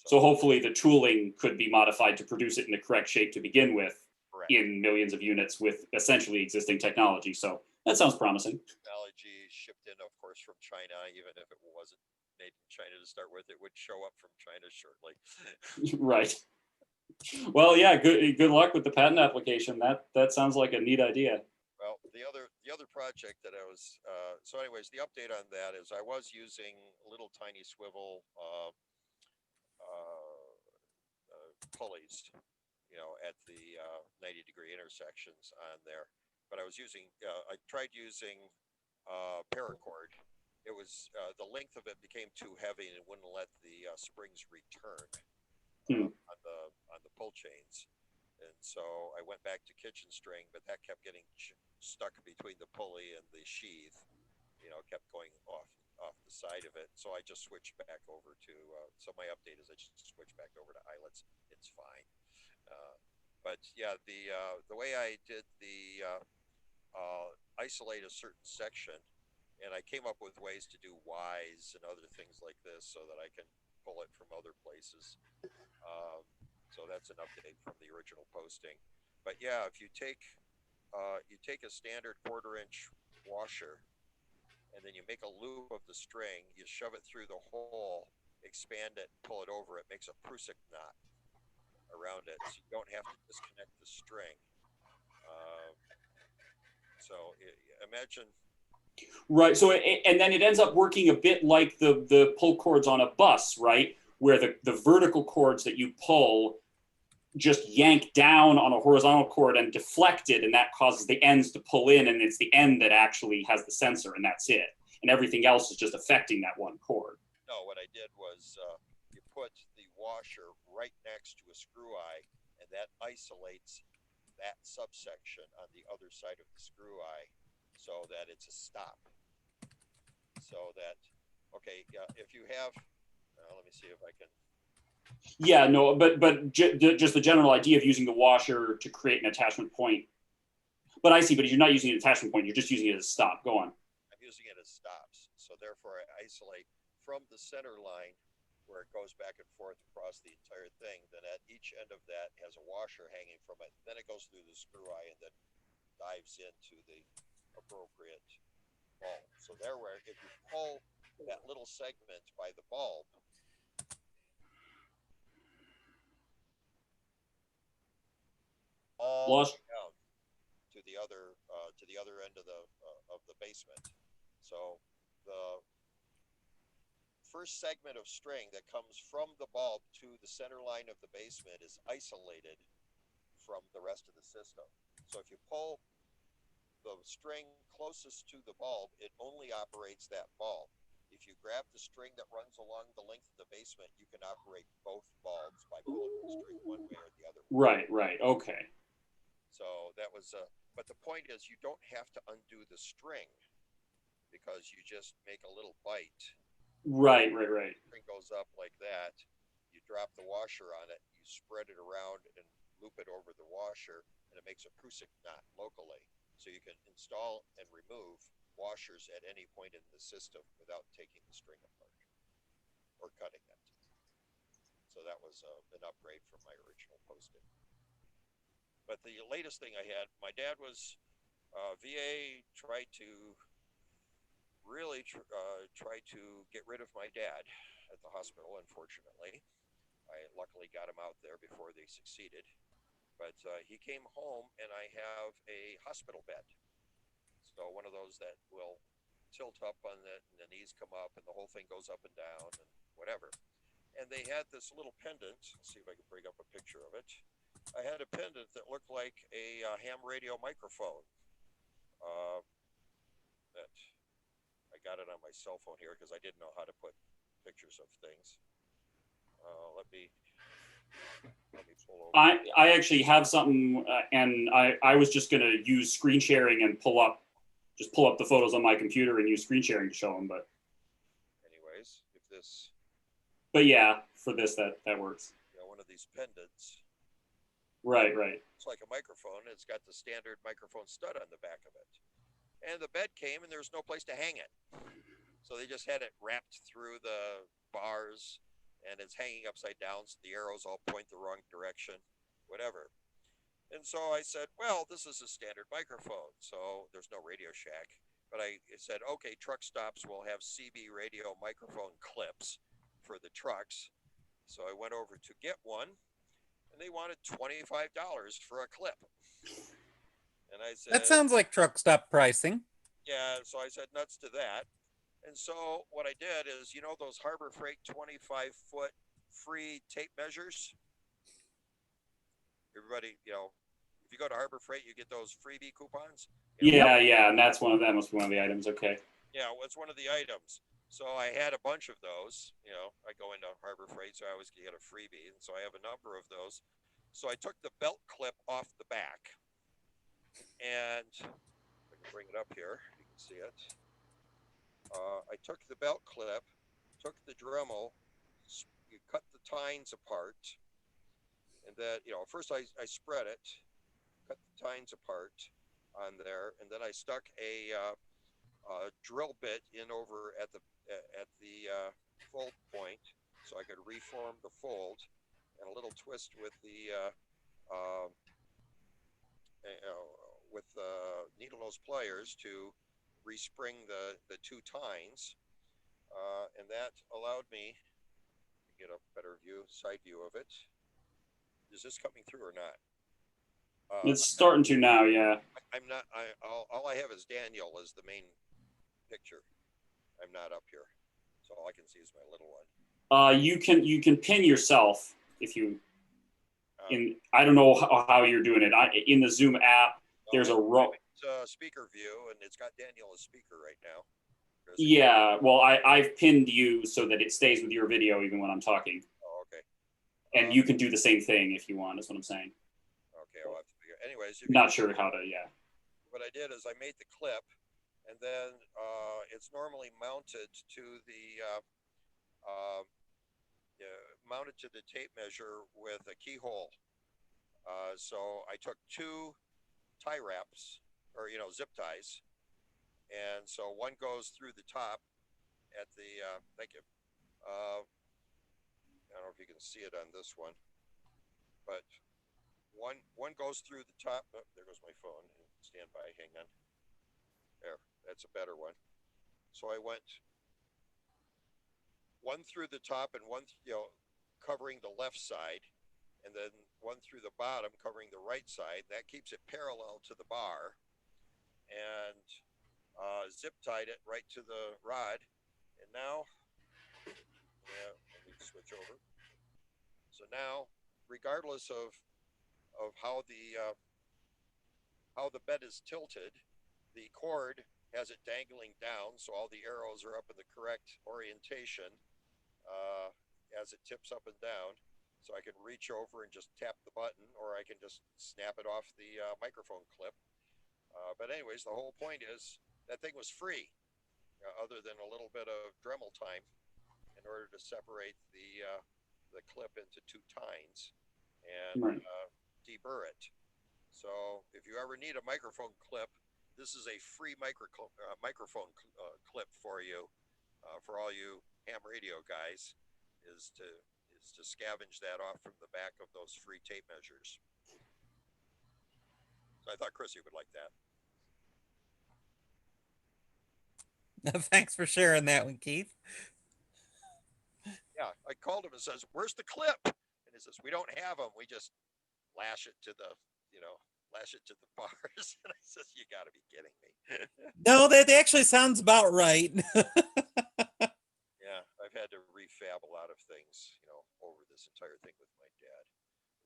So hopefully the tooling could be modified to produce it in the correct shape to begin with, correct, in millions of units with essentially existing technology. So that sounds promising. Technology shipped in, of course, from China, even if it wasn't made in China to start with, it would show up from China shortly. Right. Well, yeah, good luck with the patent application. That sounds like a neat idea. Well, the other project that I was so anyways, the update on that is I was using little tiny swivel pulleys, at the 90-degree intersections on there. But I was using, I tried using paracord. It was the length of it became too heavy and it wouldn't let the springs return on the pull chains. And so I went back to kitchen string, but that kept getting stuck between the pulley and the sheath. Kept going off the side of it. So I just switched back over to. So my update is I just switched back over to eyelets. It's fine. But yeah, the way I did the isolate a certain section, and I came up with ways to do Ys and other things like this so that I can pull it from other places. So that's an update from the original posting. But yeah, if you take a standard 1/4-inch washer, and then you make a loop of the string, you shove it through the hole, expand it, pull it over, it makes a Prusik knot around it, so you don't have to disconnect the string. So imagine. Right. So and then it ends up working a bit like the pull cords on a bus, right? Where the vertical cords that you pull just yank down on a horizontal cord and deflect it, and that causes the ends to pull in, and it's the end that actually has the sensor, and that's it. And everything else is just affecting that one cord. No, what I did was you put the washer right next to a screw eye, and that isolates that subsection on the other side of the screw eye so that it's a stop. So that, okay, if you have, let me see if I can. Yeah, no, but just the general idea of using the washer to create an attachment point. But I see, but you're not using an attachment point, you're just using it as a stop. Go on. I'm using it as stops. So therefore I isolate from the center line where it goes back and forth across the entire thing. Then at each end of that has a washer hanging from it. Then it goes through the screw eye and then dives into the appropriate bulb. So there where if you pull that little segment by the bulb, all the way down to the other end of the basement. So the first segment of string that comes from the bulb to the center line of the basement is isolated from the rest of the system. So if you pull the string closest to the bulb, it only operates that bulb. If you grab the string that runs along the length of the basement, you can operate both bulbs by pulling the string one way or the other. Right. Okay. So that was, but the point is you don't have to undo the string because you just make a little bite. Right. The string goes up like that. You drop the washer on it. You spread it around and loop it over the washer, and it makes a Prusik knot locally. So you can install and remove washers at any point in the system without taking the string apart or cutting it. So that was an upgrade from my original Post-it. But the latest thing I had, my dad was VA tried to really try to get rid of my dad at the hospital. Unfortunately, I luckily got him out there before they succeeded. But he came home, and I have a hospital bed. So one of those that will tilt up on it, and the knees come up, and the whole thing goes up and down, and whatever. And they had this little pendant. Let's see if I can bring up a picture of it. I had a pendant that looked like a ham radio microphone. That I got it on my cell phone here because I didn't know how to put pictures of things. Let me pull over. I actually have something, and I was just gonna use screen sharing and pull up the photos on my computer and use screen sharing to show them. But anyways, if this, but yeah, for this that works. one of these pendants. Right. It's like a microphone. It's got the standard microphone stud on the back of it. And the bed came, and there's no place to hang it. So they just had it wrapped through the bars, and it's hanging upside down, so the arrows all point the wrong direction, whatever. And so I said, well, this is a standard microphone, so there's no Radio Shack. But I said, okay, truck stops will have CB radio microphone clips for the trucks. So I went over to get one, and they wanted $25 for a clip. And I said, That sounds like truck stop pricing. yeah, so I said nuts to that. And so what I did is, those Harbor Freight 25-foot free tape measures? Everybody, if you go to Harbor Freight, you get those freebie coupons. Yeah, and that must be one of the items. Okay. Yeah, well, it's one of the items. So I had a bunch of those. I go into Harbor Freight, so I always get a freebie. And so I have a number of those. So I took the belt clip off the back. And I can bring it up here. You can see it. I took the belt clip, took the Dremel, you cut the tines apart, and then, first I spread it, cut the tines apart on there, and then I stuck a drill bit in over at the fold point, so I could reform the fold, and a little twist with the needle nose pliers to respring the two tines, and that allowed me to get a better side view of it. Is this coming through or not? It's starting to now, yeah. I'm not. All I have is Daniel as the main picture. I'm not up here, so all I can see is my little one. You can pin yourself if you. I don't know how you're doing it. In the Zoom app, there's a row. It's speaker view, and it's got Daniel as speaker right now. Yeah, well, I've pinned you so that it stays with your video even when I'm talking. Oh, okay. And you can do the same thing if you want. Is what I'm saying. Okay, I'll have to figure. Anyways, not sure how to. Yeah. What I did is I made the clip, and then it's normally mounted to the tape measure with a keyhole. So I took two tie wraps, or zip ties, and so one goes through the top at the thank you. I don't know if you can see it on this one, but one goes through the top. Oh, there goes my phone. Stand by. Hang on. There, that's a better one. So I went one through the top and one, covering the left side, and then one through the bottom covering the right side. That keeps it parallel to the bar, and zip tied it right to the rod. And now, let me switch over. So now, regardless of how the bed is tilted, the cord has it dangling down, so all the arrows are up in the correct orientation as it tips up and down. So I can reach over and just tap the button, or I can just snap it off the microphone clip. But anyways, the whole point is that thing was free, other than a little bit of Dremel time in order to separate the clip into two tines and deburr it. So if you ever need a microphone clip this is a free microphone clip for you, for all you ham radio guys, is to scavenge that off from the back of those free tape measures. So I thought Chrissy would like that. Thanks for sharing that one, Keith. Yeah, I called him and says, "Where's the clip?" And he says, "We don't have them. We just lash it to the, lash it to the bars." And I says, "You got to be kidding me." No, that actually sounds about right. Yeah, I've had to refab a lot of things, over this entire thing with my dad.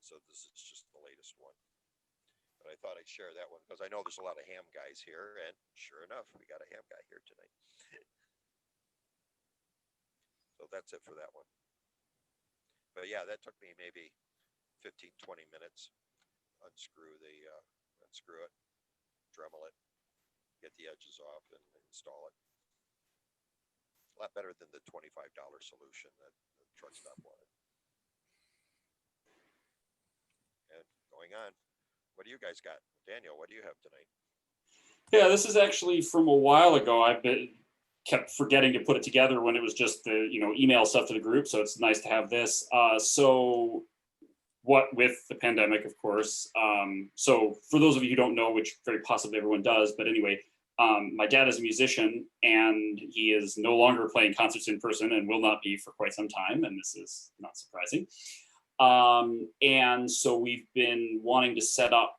So this is just the latest one. But I thought I'd share that one because I know there's a lot of ham guys here, and sure enough, we got a ham guy here tonight. So that's it for that one. But yeah, that took me maybe 15, 20 minutes. Unscrew it, Dremel it, get the edges off, and install it. A lot better than the $25 solution that the truck stop wanted. And going on, what do you guys got? Daniel, what do you have tonight? Yeah, this is actually from a while ago. Kept forgetting to put it together when it was just the email stuff to the group. So it's nice to have this. So what with the pandemic, of course. So for those of you who don't know, which very possibly everyone does, but anyway, my dad is a musician and he is no longer playing concerts in person and will not be for quite some time. And this is not surprising. And so we've been wanting to set up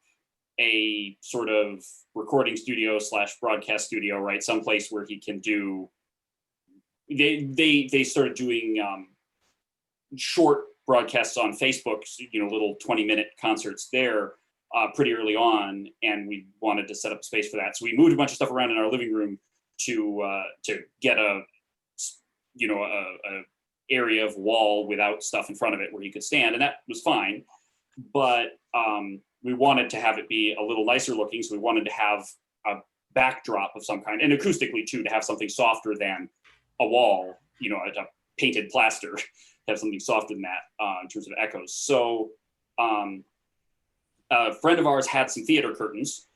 a sort of recording studio / broadcast studio, right? Someplace where he can do, they started doing short broadcasts on Facebook, little 20-minute concerts there pretty early on. And we wanted to set up space for that. So we moved a bunch of stuff around in our living room to get a area of wall without stuff in front of it where you could stand. And that was fine. But we wanted to have it be a little nicer looking. So we wanted to have a backdrop of some kind, and acoustically too, to have something softer than a wall, a painted plaster, have something softer than that in terms of echoes. So a friend of ours had some theater curtains,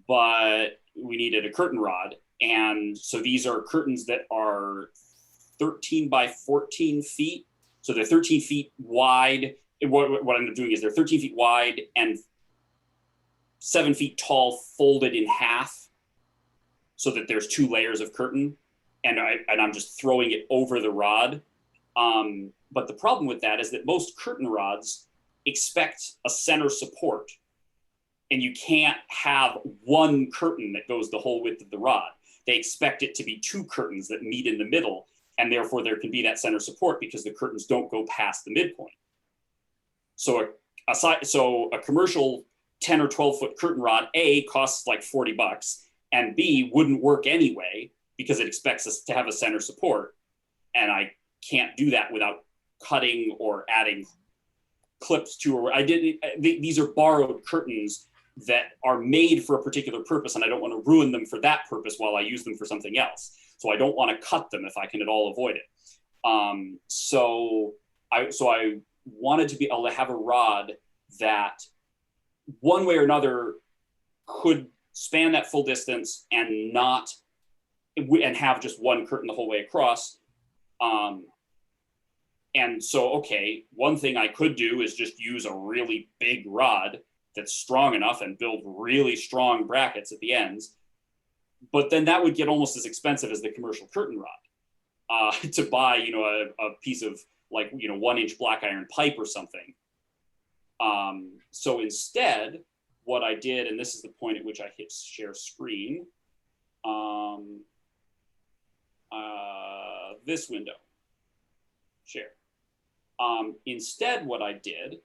but we needed a curtain rod. And so these are curtains that are 13 by 14 feet. So they're 13 feet wide. What I ended up doing is they're 13 feet wide and 7 feet tall, folded in half, so that there's 2 layers of curtain, and I'm just throwing it over the rod. But the problem with that is that most curtain rods expect a center support, and you can't have one curtain that goes the whole width of the rod. They expect it to be 2 curtains that meet in the middle, and therefore there can be that center support because the curtains don't go past the midpoint. So a commercial 10 or 12 foot curtain rod, A, costs like $40, and B, wouldn't work anyway because it expects us to have a center support. And I can't do that without cutting or adding clips to, or these are borrowed curtains that are made for a particular purpose, and I don't want to ruin them for that purpose while I use them for something else. So I don't want to cut them if I can at all avoid it. So I wanted to be able to have a rod that one way or another could span that full distance and have just one curtain the whole way across. And so, okay, one thing I could do is just use a really big rod that's strong enough and build really strong brackets at the ends. But then that would get almost as expensive as the commercial curtain rod to buy, a piece of 1-inch black iron pipe or something. So instead, what I did, and this is the point at which I hit share screen, this window, share. Instead, what I did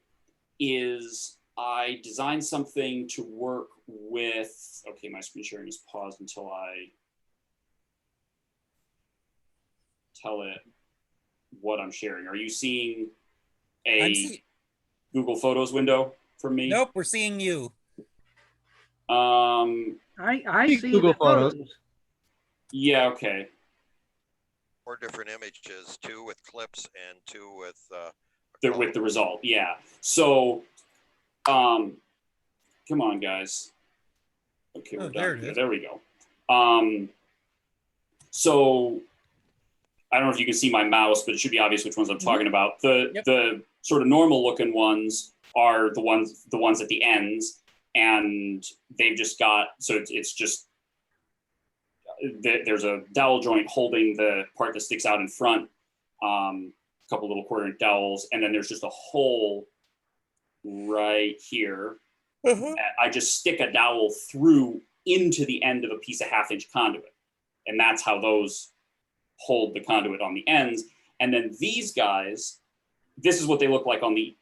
is I designed something to work with, okay, my screen sharing is paused until I tell it what I'm sharing. Are you seeing a Google Photos window from me? Nope, we're seeing you. I see Google the Photos. photos. Yeah, okay. 4 different images, 2 with clips and 2 with With the result, yeah. So, come on, guys. Okay, Oh, we're there done it here. is. There we go. So I don't know if you can see my mouse, but it should be obvious which ones I'm talking about. The sort of normal looking ones are the ones at the ends, and they've just got, so it's just there's a dowel joint holding the part that sticks out in front, a couple little quarter-inch dowels, and then there's just a hole right here. That I just stick a dowel through into the end of a piece of 1/2-inch conduit, and that's how those hold the conduit on the ends. And then these guys, this is what they look like on the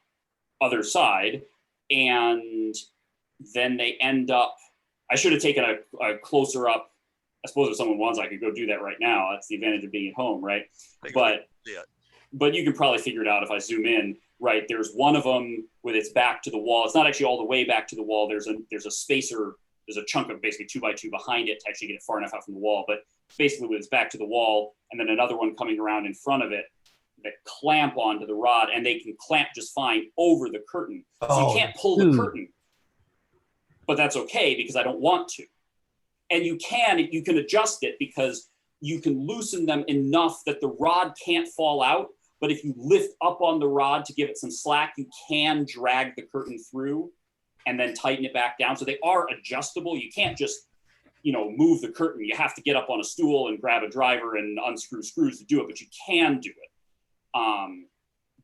other side, and then they end up, I should have taken a closer up. I suppose if someone wants, I could go do that right now. That's the advantage of being at home, right? But you can probably figure it out if I zoom in, right? There's one of them with its back to the wall. It's not actually all the way back to the wall. There's a spacer, there's a chunk of basically 2x2 behind it to actually get it far enough out from the wall, but basically with its back to the wall, and then another one coming around in front of it that clamp onto the rod, and they can clamp just fine over the curtain. So you can't pull the curtain, but that's okay because I don't want to. And you can adjust it because you can loosen them enough that the rod can't fall out. But if you lift up on the rod to give it some slack, you can drag the curtain through and then tighten it back down. So they are adjustable. You can't just, move the curtain. You have to get up on a stool and grab a driver and unscrew screws to do it, but you can do it.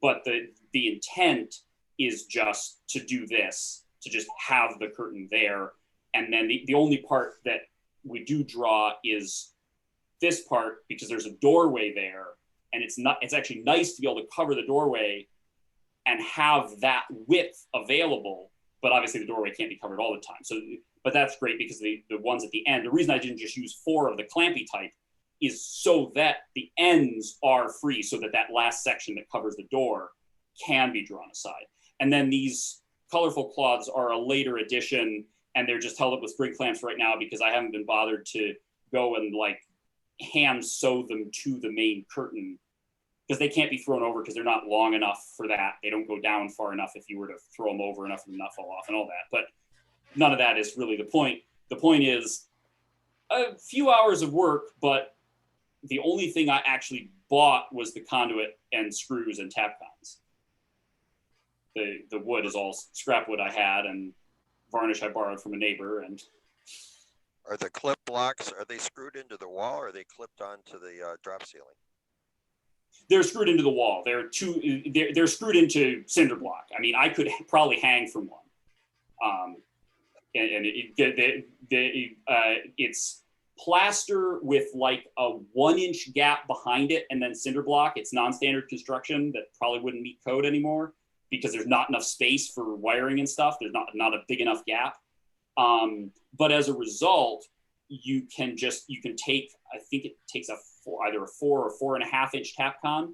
But the intent is just to do this, to just have the curtain there. And then the only part that we do draw is this part, because there's a doorway there, and it's actually nice to be able to cover the doorway and have that width available, but obviously the doorway can't be covered all the time. So, but that's great because the ones at the end, the reason I didn't just use 4 of the clampy type is so that the ends are free, so that last section that covers the door can be drawn aside. And then these colorful cloths are a later addition, and they're just held up with spring clamps right now because I haven't been bothered to go and hand sew them to the main curtain, because they can't be thrown over because they're not long enough for that. They don't go down far enough if you were to throw them over enough and not fall off and all that. But none of that is really the point. The point is a few hours of work, but the only thing I actually bought was the conduit and screws and Tapcons. The wood is all scrap wood I had, and varnish I borrowed from a neighbor. And are the clip blocks, are they screwed into the wall, or are they clipped onto the drop ceiling? They're screwed into the wall. They're screwed into cinder block. I mean, I could probably hang from one. It's plaster with a 1-inch gap behind it, and then cinder block. It's non-standard construction that probably wouldn't meet code anymore because there's not enough space for wiring and stuff. There's not a big enough gap. But as a result, you can take, I think it takes either a 4 or 4.5-inch Tapcon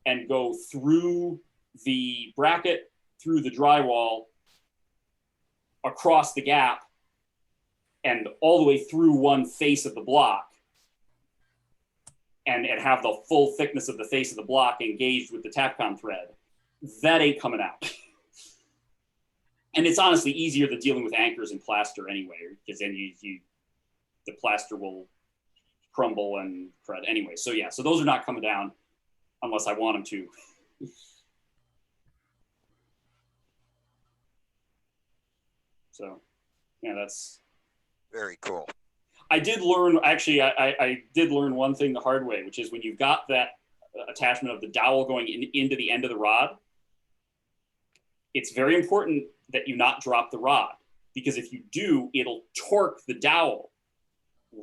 and go through the bracket, through the drywall, across the gap, and all the way through one face of the block, and have the full thickness of the face of the block engaged with the Tapcon thread. That ain't coming out. And it's honestly easier than dealing with anchors and plaster anyway, because then the plaster will crumble and crud anyway. So yeah, so those are not coming down unless I want them to. So yeah, that's very cool. I did learn, actually, I did learn one thing the hard way, which is when you've got that attachment of the dowel going into the end of the rod, it's very important that you not drop the rod, because if you do, it'll torque the dowel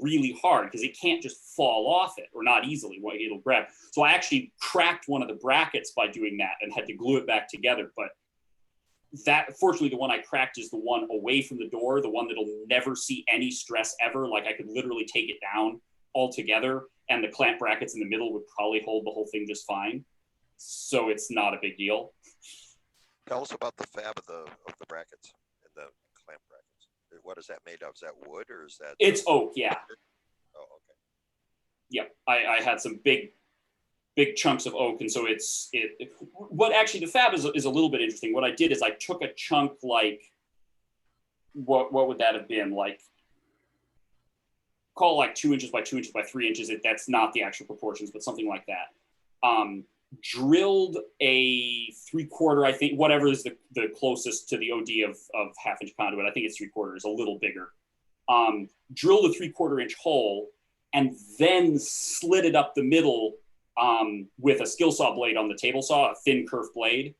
really hard because it can't just fall off it, or not easily. It'll grab. So I actually cracked one of the brackets by doing that and had to glue it back together. But fortunately, the one I cracked is the one away from the door, the one that'll never see any stress ever. I could literally take it down altogether, and the clamp brackets in the middle would probably hold the whole thing just fine. So it's not a big deal. Tell us about the fab of the brackets and the clamp brackets. What is that made of? Is that wood, or is that? It's oak, yeah. Oh, okay. Yep, I had some big chunks of oak, and so what actually the fab is a little bit interesting. What I did is I took a chunk what would that have been, call it like 2 inches by 2 inches by 3 inches. That's not the actual proportions, but something like that. Drilled a 3/4, I think, whatever is the closest to the OD of 1/2 inch conduit. I think it's 3/4, a little bigger. Drilled a 3/4 inch hole and then slid it up the middle with a skill saw blade on the table saw, a thin curved blade.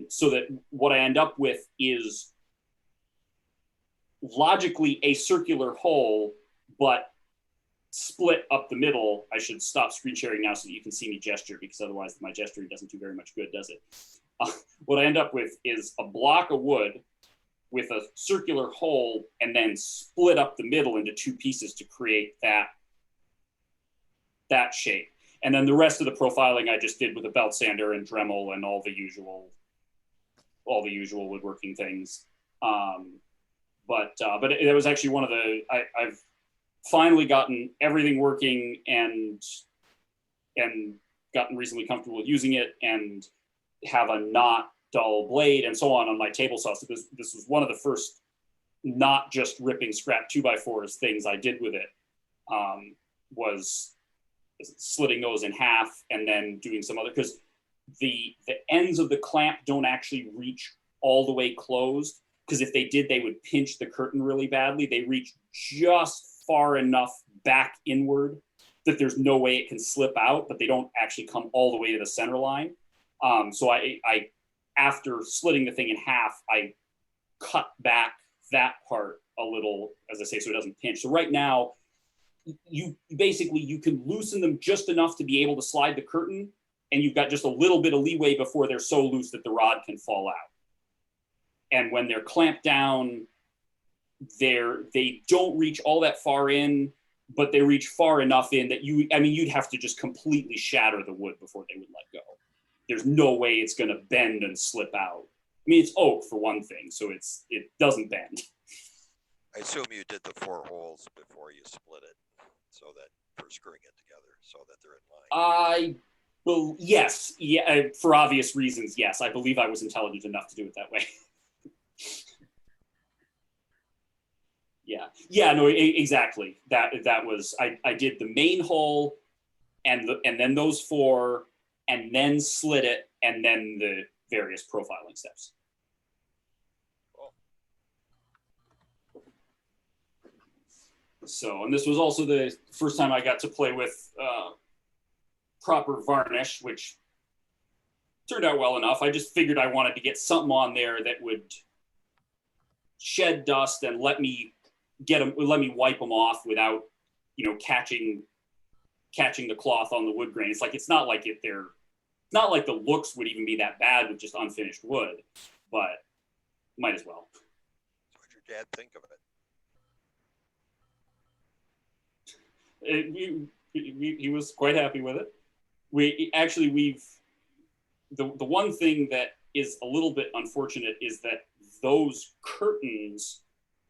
So that what I end up with is logically a circular hole, but split up the middle. I should stop screen sharing now so that you can see me gesture, because otherwise my gesturing doesn't do very much good, does it? What I end up with is a block of wood with a circular hole and then split up the middle into 2 pieces to create that shape. And then the rest of the profiling I just did with a belt sander and Dremel and all the usual woodworking things. But it was actually one of the, I've finally gotten everything working and gotten reasonably comfortable with using it and have a not dull blade and so on my table saw. So this was one of the first not just ripping scrap 2x4s things I did with it, was slitting those in half and then doing some other, because the ends of the clamp don't actually reach all the way closed, because if they did, they would pinch the curtain really badly. They reach just far enough back inward that there's no way it can slip out, but they don't actually come all the way to the center line. So I after slitting the thing in half, I cut back that part a little, as I say, so it doesn't pinch. So right now, you can loosen them just enough to be able to slide the curtain, and you've got just a little bit of leeway before they're so loose that the rod can fall out. And when they're clamped down, they don't reach all that far in, but they reach far enough in that you'd have to just completely shatter the wood before they would let go. There's no way it's going to bend and slip out. I mean, it's oak for one thing, so it doesn't bend. I assume you did the 4 holes before you split it, so that for screwing it together, so that they're in line. Yes, yeah, for obvious reasons, yes. I believe I was intelligent enough to do it that way. Yeah, no, exactly. That was, I did the main hole and then those 4, and then slit it, and then the various profiling steps. Cool. So, and this was also the first time I got to play with proper varnish, which turned out well enough. I just figured I wanted to get something on there that would shed dust and let me wipe them off without, catching the cloth on the wood grain. It's like, it's not like the looks would even be that bad with just unfinished wood, but might as well. So what did your dad think of it? He was quite happy with it. The one thing that is a little bit unfortunate is that those curtains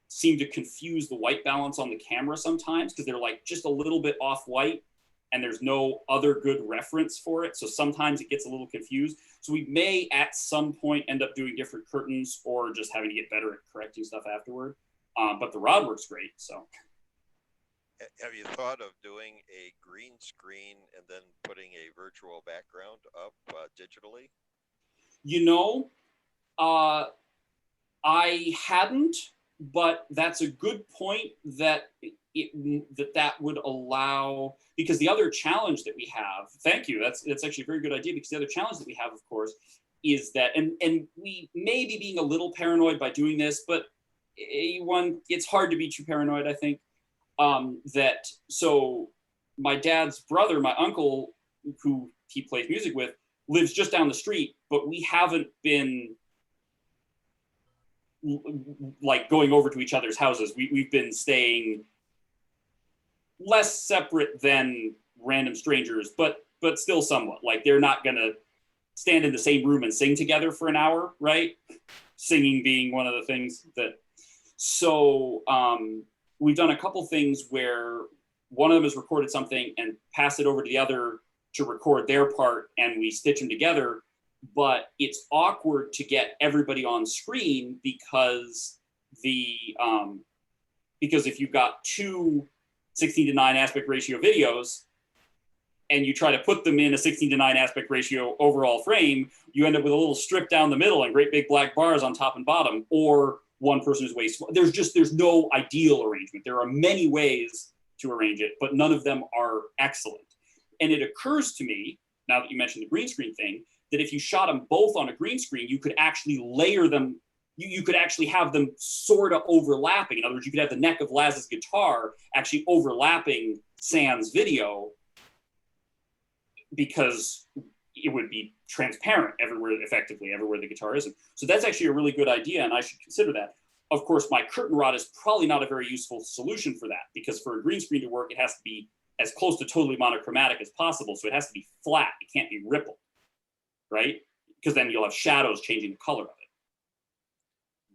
seem to confuse the white balance on the camera sometimes, because they're like just a little bit off white and there's no other good reference for it. So sometimes it gets a little confused. So we may at some point end up doing different curtains or just having to get better at correcting stuff afterward. But the rod works great, so. Have you thought of doing a green screen and then putting a virtual background up digitally? I hadn't, but that's a good point that that would allow, because the other challenge that we have, thank you, that's actually a very good idea, because the other challenge that we have, of course, is that, and we may be being a little paranoid by doing this, but it's hard to be too paranoid, I think, so my dad's brother, my uncle, who he plays music with, lives just down the street, but we haven't been like going over to each other's houses. We've been staying less separate than random strangers, but still somewhat. Like, they're not gonna stand in the same room and sing together for an hour, right? Singing being one of the things that, so we've done a couple things where one of them has recorded something and passed it over to the other to record their part, and we stitch them together. But it's awkward to get everybody on screen because if you've got 2 16:9 aspect ratio videos, and you try to put them in a 16:9 aspect ratio overall frame, you end up with a little strip down the middle and great big black bars on top and bottom, or one person is way small. There's no ideal arrangement. There are many ways to arrange it, but none of them are excellent. And it occurs to me, now that you mentioned the green screen thing, that if you shot them both on a green screen, you could actually layer them. You could actually have them sort of overlapping. In other words, you could have the neck of Laz's guitar actually overlapping Sans video, because it would be transparent everywhere, effectively everywhere the guitar is. So that's actually a really good idea, and I should consider that. Of course, my curtain rod is probably not a very useful solution for that, because for a green screen to work, it has to be as close to totally monochromatic as possible. So it has to be flat. It can't be rippled, right? Because then you'll have shadows changing the color of it.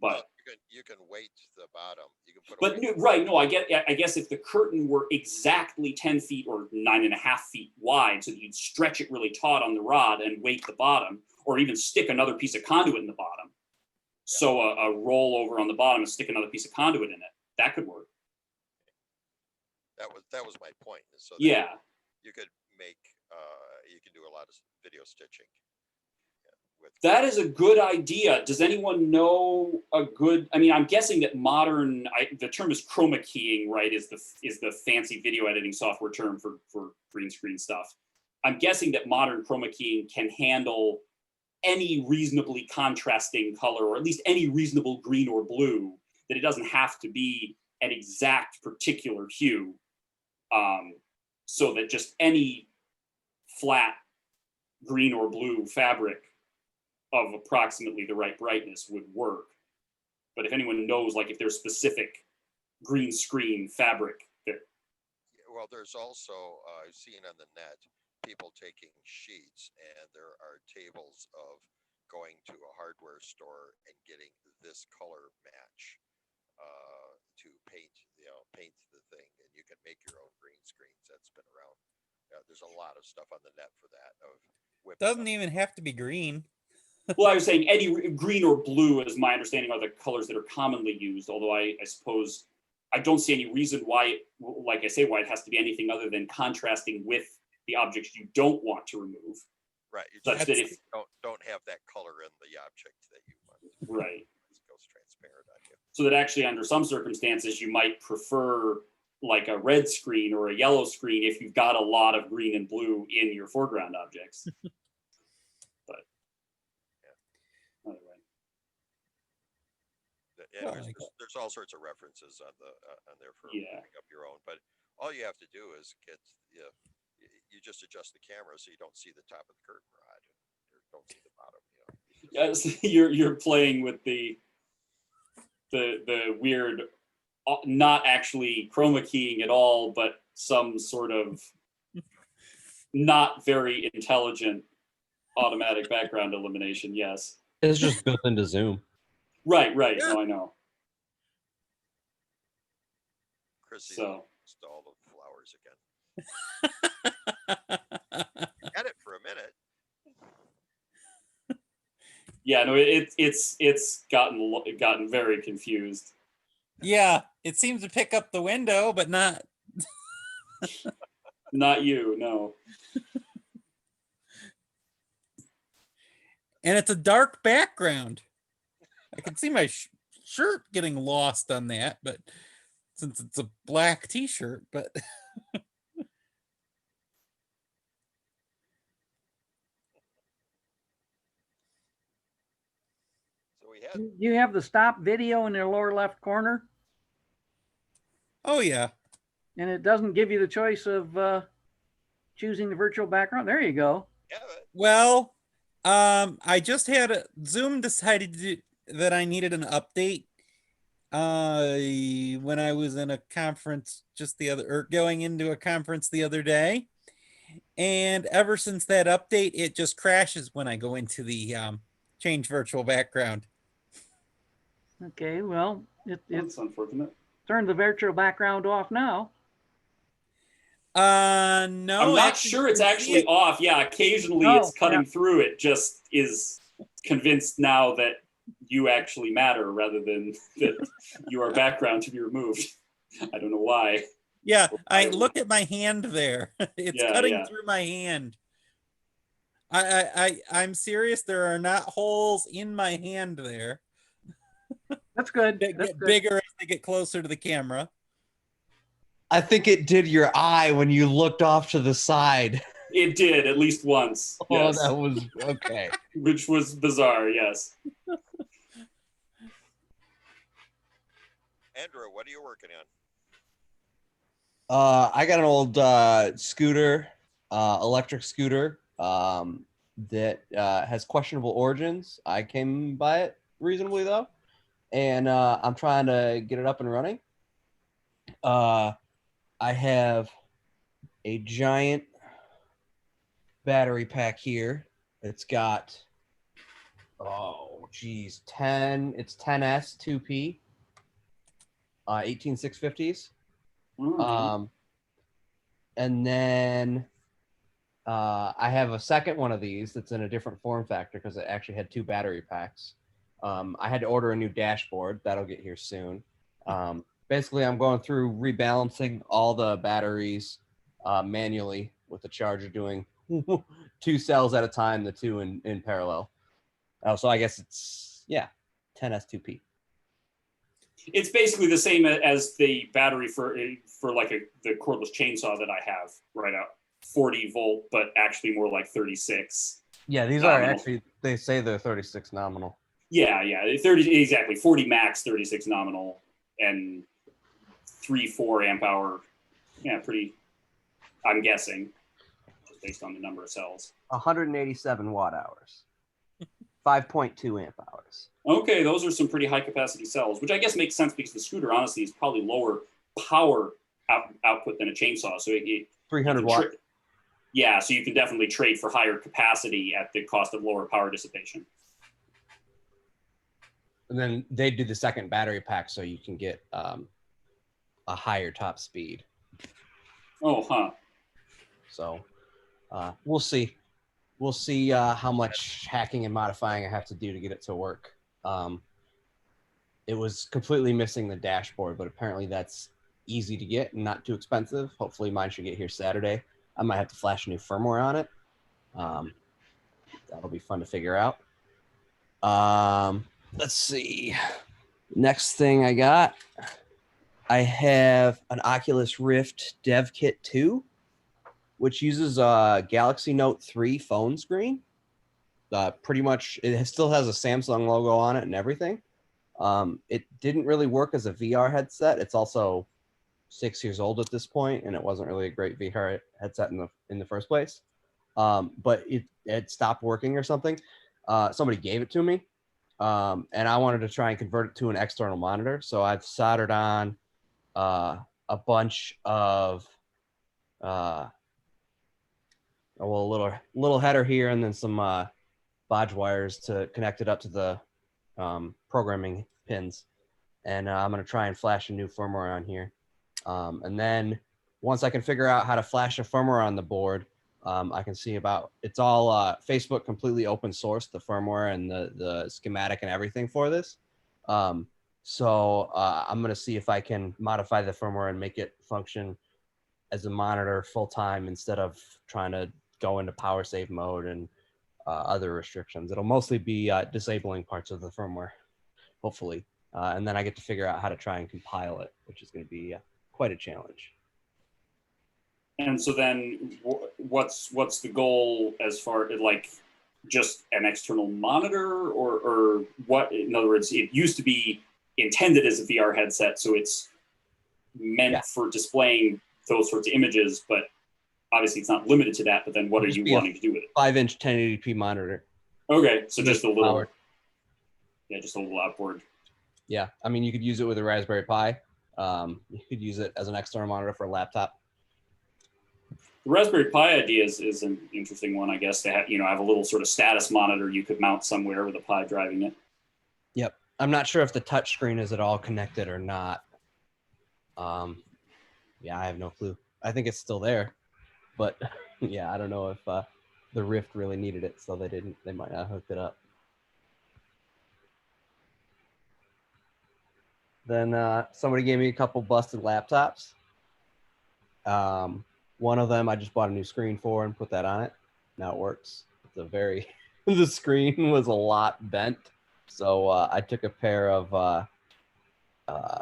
But you can weight the bottom. You can put. Right? No, I guess if the curtain were exactly 10 feet or 9.5 feet wide, so that you'd stretch it really taut on the rod and weight the bottom, or even stick another piece of conduit in the bottom. Yeah. So a rollover on the bottom and stick another piece of conduit in it. That could work. That was my point. So yeah, you could make you can do a lot of video stitching. That is a good idea. Does anyone know a good? I mean, I'm guessing that modern. The term is chroma keying, right? Is the fancy video editing software term for green screen stuff. I'm guessing that modern chroma keying can handle any reasonably contrasting color, or at least any reasonable green or blue. That it doesn't have to be an exact particular hue, so that just any flat green or blue fabric of approximately the right brightness would work. But if anyone knows, like if there's specific green screen fabric that. Well, there's also, I've seen on the net, people taking sheets, and there are tables of going to a hardware store and getting this color match to paint the thing, and you can make your own green screens. That's been around. There's a lot of stuff on the net for that. Doesn't even have to be green. Well, I was saying any green or blue, is my understanding, are the colors that are commonly used. Although I suppose I don't see any reason why, like I say, why it has to be anything other than contrasting with the objects you don't want to remove. Right. You Such just that if don't have that color in the object that you want. Right. It goes transparent on you. So that actually, under some circumstances, you might prefer like a red screen or a yellow screen if you've got a lot of green and blue in your foreground objects. Yeah, there's all sorts of references on there for putting up your own, but all you have to do is get you just adjust the camera so you don't see the top of the curtain rod, or don't see the bottom. Yes, you're playing with the weird, not actually chroma keying at all, but some sort of not very intelligent automatic background elimination. Yes, it's just built into Zoom. Right. No, I know. Chrissy installed the flowers again. Had it for a minute. Yeah, no, it's gotten very confused. Yeah, it seems to pick up the window, but not. Not you, no. And it's a dark background. I can see my shirt getting lost on that, but since it's a black t-shirt, but so we had. You have the stop video in the lower left corner, oh yeah, and it doesn't give you the choice of choosing the virtual background. There you go. Yeah. well, I just had Zoom decided that I needed an update when I was in a conference going into a conference the other day, and ever since that update, it just crashes when I go into the change virtual background. Okay, well, It's unfortunate. turn the virtual background off now. No, I'm not sure it's actually off. Yeah, occasionally it's cutting through. It just is convinced now that you actually matter rather than that you are background to be removed. I don't know why. Yeah, I look at my hand there. It's Yeah, cutting yeah. through my hand. I'm serious. There are not holes in my hand there. That's good. They That's get good. bigger as they get closer to the camera. I think it did your eye when you looked off to the side. It did at least once. Oh, Yes. that was okay. Which was bizarre. Yes. Andrew, what are you working on? I got an old scooter, electric scooter, that has questionable origins. I came by it reasonably though, and I'm trying to get it up and running. I have a giant battery pack here. It's got it's 10S 2P, 18650s. Alright. And then I have a second one of these that's in a different form factor because it actually had two battery packs. I had to order a new dashboard. That'll get here soon. Basically, I'm going through rebalancing all the batteries manually with the charger, doing 2 cells at a time, the two in parallel. So I guess it's, 10S2P. It's basically the same as the battery for like the cordless chainsaw that I have right out, 40 volt, but actually more like 36. Yeah, these Nominal. are actually, they say they're 36 nominal. Yeah, 30 exactly, 40 max, 36 nominal, and 3-4 amp hour. Yeah, pretty. I'm guessing, just based on the number of cells. 187 watt hours, 5.2 amp hours. Okay, those are some pretty high capacity cells, which I guess makes sense because the scooter honestly is probably lower power output than a chainsaw. So it 300 watt. Yeah, so you can definitely trade for higher capacity at the cost of lower power dissipation. And then they do the second battery pack so you can get a higher top speed. Oh, huh. So we'll see. We'll see how much hacking and modifying I have to do to get it to work. It was completely missing the dashboard, but apparently that's easy to get and not too expensive. Hopefully mine should get here Saturday. I might have to flash a new firmware on it. That'll be fun to figure out. Let's see. Next thing I got, I have an Oculus Rift Dev Kit 2, which uses a Galaxy Note 3 phone screen. Pretty much, it still has a Samsung logo on it and everything. It didn't really work as a VR headset. It's also 6 years old at this point, and it wasn't really a great VR headset in the first place. But it stopped working or something. Somebody gave it to me, and I wanted to try and convert it to an external monitor. So I've soldered on a bunch of a little header here, and then some bodge wires to connect it up to the programming pins. And I'm going to try and flash a new firmware on here. And then once I can figure out how to flash a firmware on the board, I can see about, it's all Facebook completely open source, the firmware and the schematic and everything for this. So I'm going to see if I can modify the firmware and make it function as a monitor full time instead of trying to go into power save mode and other restrictions. It'll mostly be disabling parts of the firmware, hopefully. And then I get to figure out how to try and compile it, which is going to be quite a challenge. And so then what's the goal as far as like just an external monitor or what? In other words, it used to be intended as a VR headset, so it's meant for displaying those sorts of images, but obviously it's not limited to that. But then what are you wanting to do with it? 5-inch 1080p monitor. Okay, so just a little, powered. just a little outboard. Yeah, I mean, you could use it with a Raspberry Pi. You could use it as an external monitor for a laptop. The Raspberry Pi idea is an interesting one, I guess, to have, have a little sort of status monitor you could mount somewhere with a Pi driving it. Yep. I'm not sure if the touch screen is at all connected or not. Yeah, I have no clue. I think it's still there, but yeah, I don't know if the Rift really needed it, so they might not hook it up. Then somebody gave me a couple busted laptops. One of them I just bought a new screen for and put that on it. Now it works. It's a very the screen was a lot bent, so I took a pair of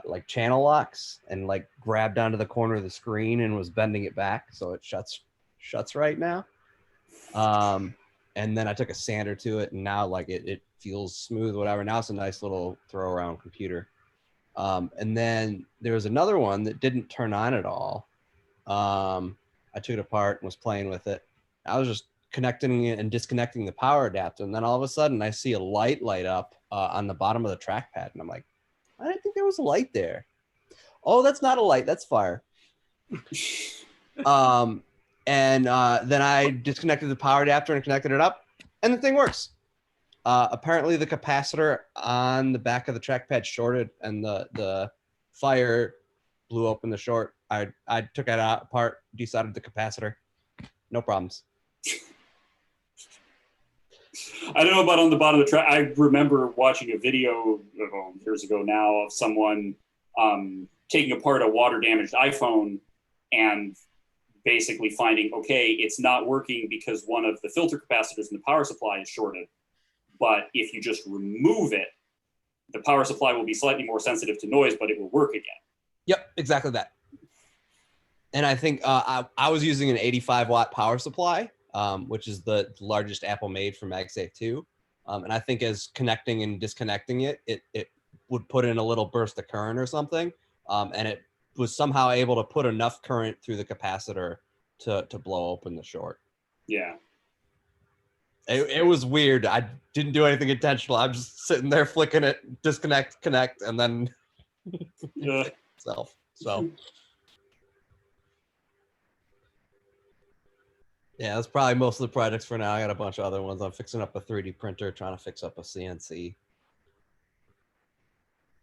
like channel locks and like grabbed onto the corner of the screen and was bending it back so it shuts right now. And then I took a sander to it, and now like it feels smooth, whatever. Now it's a nice little throw around computer. And then there was another one that didn't turn on at all. I took it apart and was playing with it. I was just connecting it and disconnecting the power adapter, and then all of a sudden I see a light up on the bottom of the trackpad, and I'm like, I didn't think there was a light there. Oh, that's not a light, that's fire. And then I disconnected the power adapter and connected it up, and the thing works. Apparently the capacitor on the back of the trackpad shorted, and the fire blew open the short. I took it out apart, desoldered the capacitor. No problems. I don't know about on the bottom of the track. I remember watching a video years ago now of someone taking apart a water damaged iPhone and basically finding, okay, it's not working because one of the filter capacitors in the power supply is shorted. But if you just remove it, the power supply will be slightly more sensitive to noise, but it will work again. Yep, exactly that. And I think I was using an 85 watt power supply, which is the largest Apple made for MagSafe 2. And I think as connecting and disconnecting it would put in a little burst of current or something. And it was somehow able to put enough current through the capacitor to blow open the short. Yeah. It was weird. I didn't do anything intentional. I'm just sitting there flicking it, disconnect, connect, and then itself. So yeah, that's probably most of the projects for now. I got a bunch of other ones. I'm fixing up a 3D printer, trying to fix up a CNC.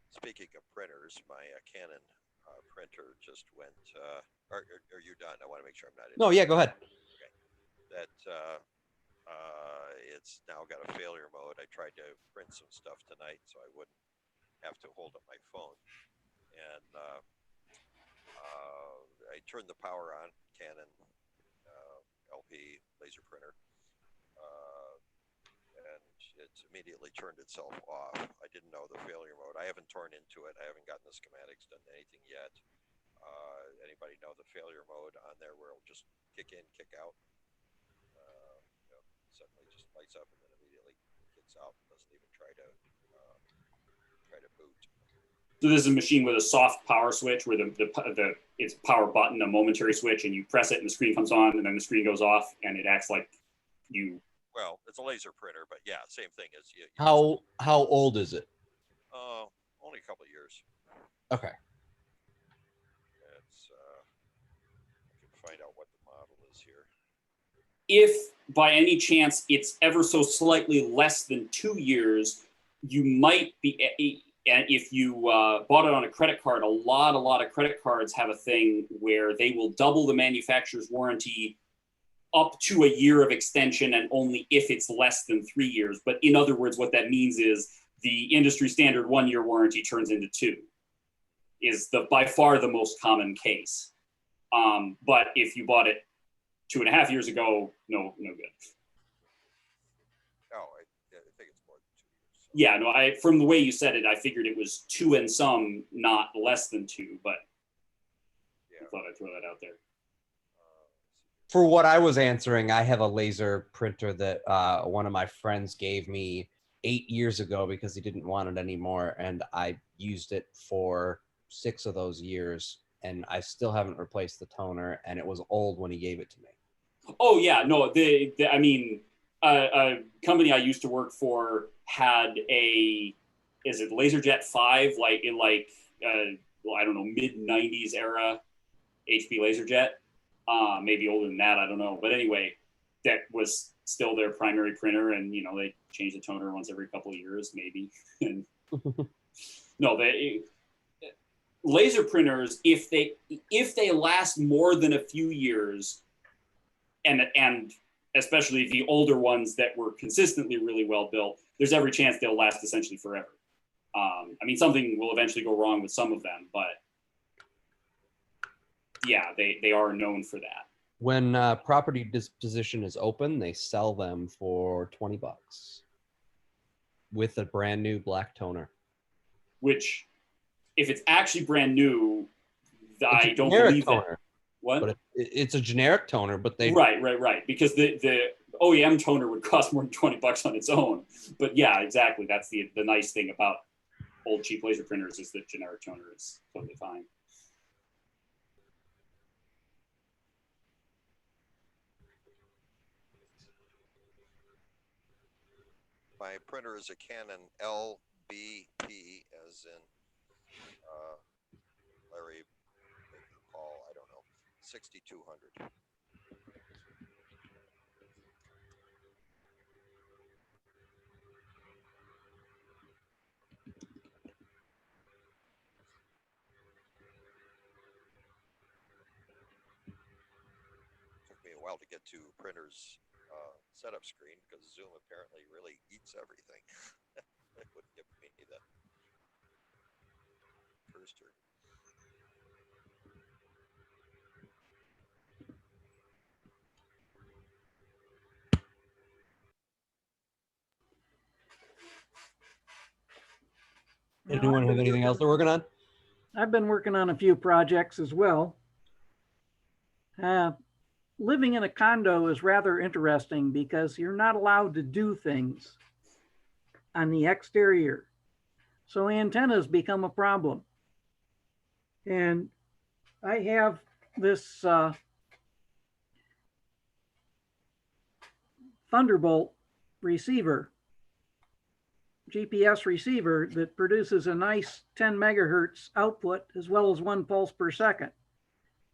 Speaking of printers, my Canon printer just went. Are you done? I want to make sure I'm not. No, yeah, go ahead. Okay. That it's now got a failure mode. I tried to print some stuff tonight, so I wouldn't have to hold up my phone. And I turned the power on, Canon LP laser printer, and it immediately turned itself off. I didn't know the failure mode. I haven't torn into it. I haven't gotten the schematics, done anything yet. Anybody know the failure mode on there where it'll just kick in, kick out? Suddenly just lights up and then immediately kicks out. Doesn't even try to boot. So this is a machine with a soft power switch where it's power button, a momentary switch, and you press it and the screen comes on and then the screen goes off and it acts like you. Well, it's a laser printer, but yeah, same thing as you. How old is it? Only a couple of years. Okay. It's I can find out what the model is here. If by any chance it's ever so slightly less than 2 years, you might be. And if you bought it on a credit card, a lot of credit cards have a thing where they will double the manufacturer's warranty up to a year of extension, and only if it's less than 3 years. But in other words, what that means is the industry standard 1 year warranty turns into 2, is by far the most common case. But if you bought it 2.5 years ago, no good. Oh, I think it's more than 2 years. So. Yeah, no, from the way you said it, I figured it was 2 and some, not less than 2, but yeah. I thought I'd throw that out there. For what I was answering, I have a laser printer that one of my friends gave me 8 years ago because he didn't want it anymore, and I used it for 6 of those years, and I still haven't replaced the toner, and it was old when he gave it to me. Oh yeah, no, I mean, a company I used to work for had is it LaserJet 5, like in well, I don't know, mid 90s era HP LaserJet, maybe older than that, I don't know, but anyway, that was still their primary printer, and you know they change the toner once every couple of years, maybe. And no, laser printers, if they last more than a few years, and especially the older ones that were consistently really well built, there's every chance they'll last essentially forever. I mean, something will eventually go wrong with some of them, but yeah, they are known for that. When property disposition is open, they sell them for $20 with a brand new black toner. Which, if it's actually brand new, I don't Generic believe that. toner, What? but it's a generic toner, but they Right. Because the OEM toner would cost more than $20 on its own. But yeah, exactly. That's the nice thing about old cheap laser printers is that generic toner is totally fine. My printer is a Canon LBP, as in Larry Baker Paul, I don't know, 6200. Took me a while to get to printer's setup screen because Zoom apparently really eats everything. It wouldn't give me the cursor. Anyone have anything else they're working on? I've been working on a few projects as well. Living in a condo is rather interesting because you're not allowed to do things on the exterior. So antennas become a problem. And I have this Thunderbolt receiver, GPS receiver that produces a nice 10 megahertz output as well as 1 pulse per second.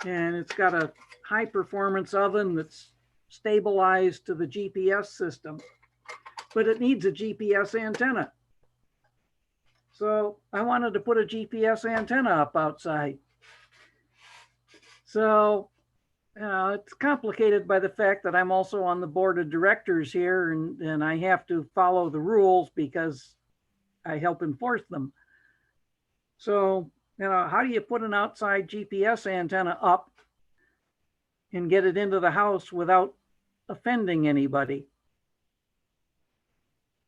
And it's got a high performance oven that's stabilized to the GPS system, but it needs a GPS antenna. So I wanted to put a GPS antenna up outside. So it's complicated by the fact that I'm also on the board of directors here, and I have to follow the rules because I help enforce them. So, how do you put an outside GPS antenna up and get it into the house without offending anybody?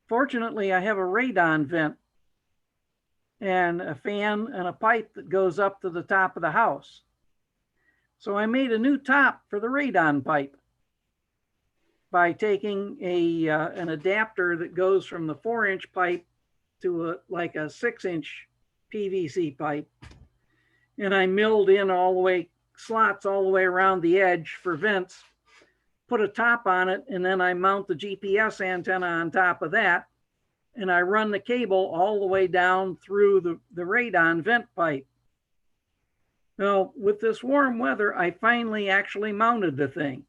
Fortunately, I have a radon vent and a fan and a pipe that goes up to the top of the house. So I made a new top for the radon pipe by taking an adapter that goes from the 4-inch pipe to like a 6-inch PVC pipe. And I milled in all the way, slots all the way around the edge for vents, put a top on it, and then I mount the GPS antenna on top of that. And I run the cable all the way down through the radon vent pipe. Now, with this warm weather, I finally actually mounted the thing,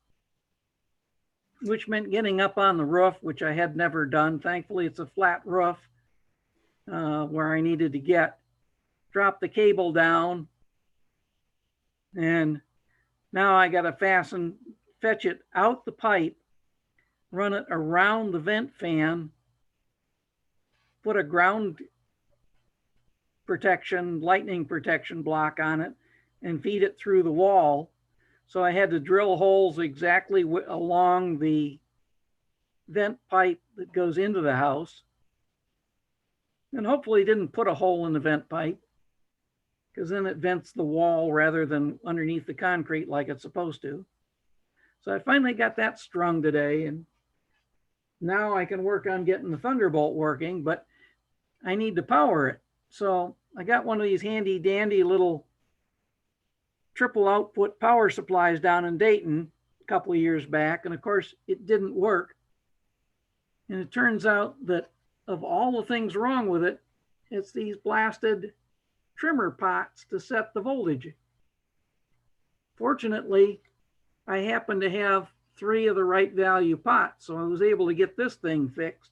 which meant getting up on the roof, which I had never done. Thankfully, it's a flat roof where I needed to get. Drop the cable down, and now I got to fetch it out the pipe, run it around the vent fan, put a ground protection, lightning protection block on it, and feed it through the wall. So I had to drill holes exactly along the vent pipe that goes into the house. And hopefully didn't put a hole in the vent pipe, because then it vents the wall rather than underneath the concrete like it's supposed to. So I finally got that strung today, and now I can work on getting the Thunderbolt working, but I need to power it. So I got one of these handy dandy little triple output power supplies down in Dayton a couple of years back. And of course it didn't work. And it turns out that of all the things wrong with it, it's these blasted trimmer pots to set the voltage. Fortunately, I happen to have 3 of the right value pots, so I was able to get this thing fixed.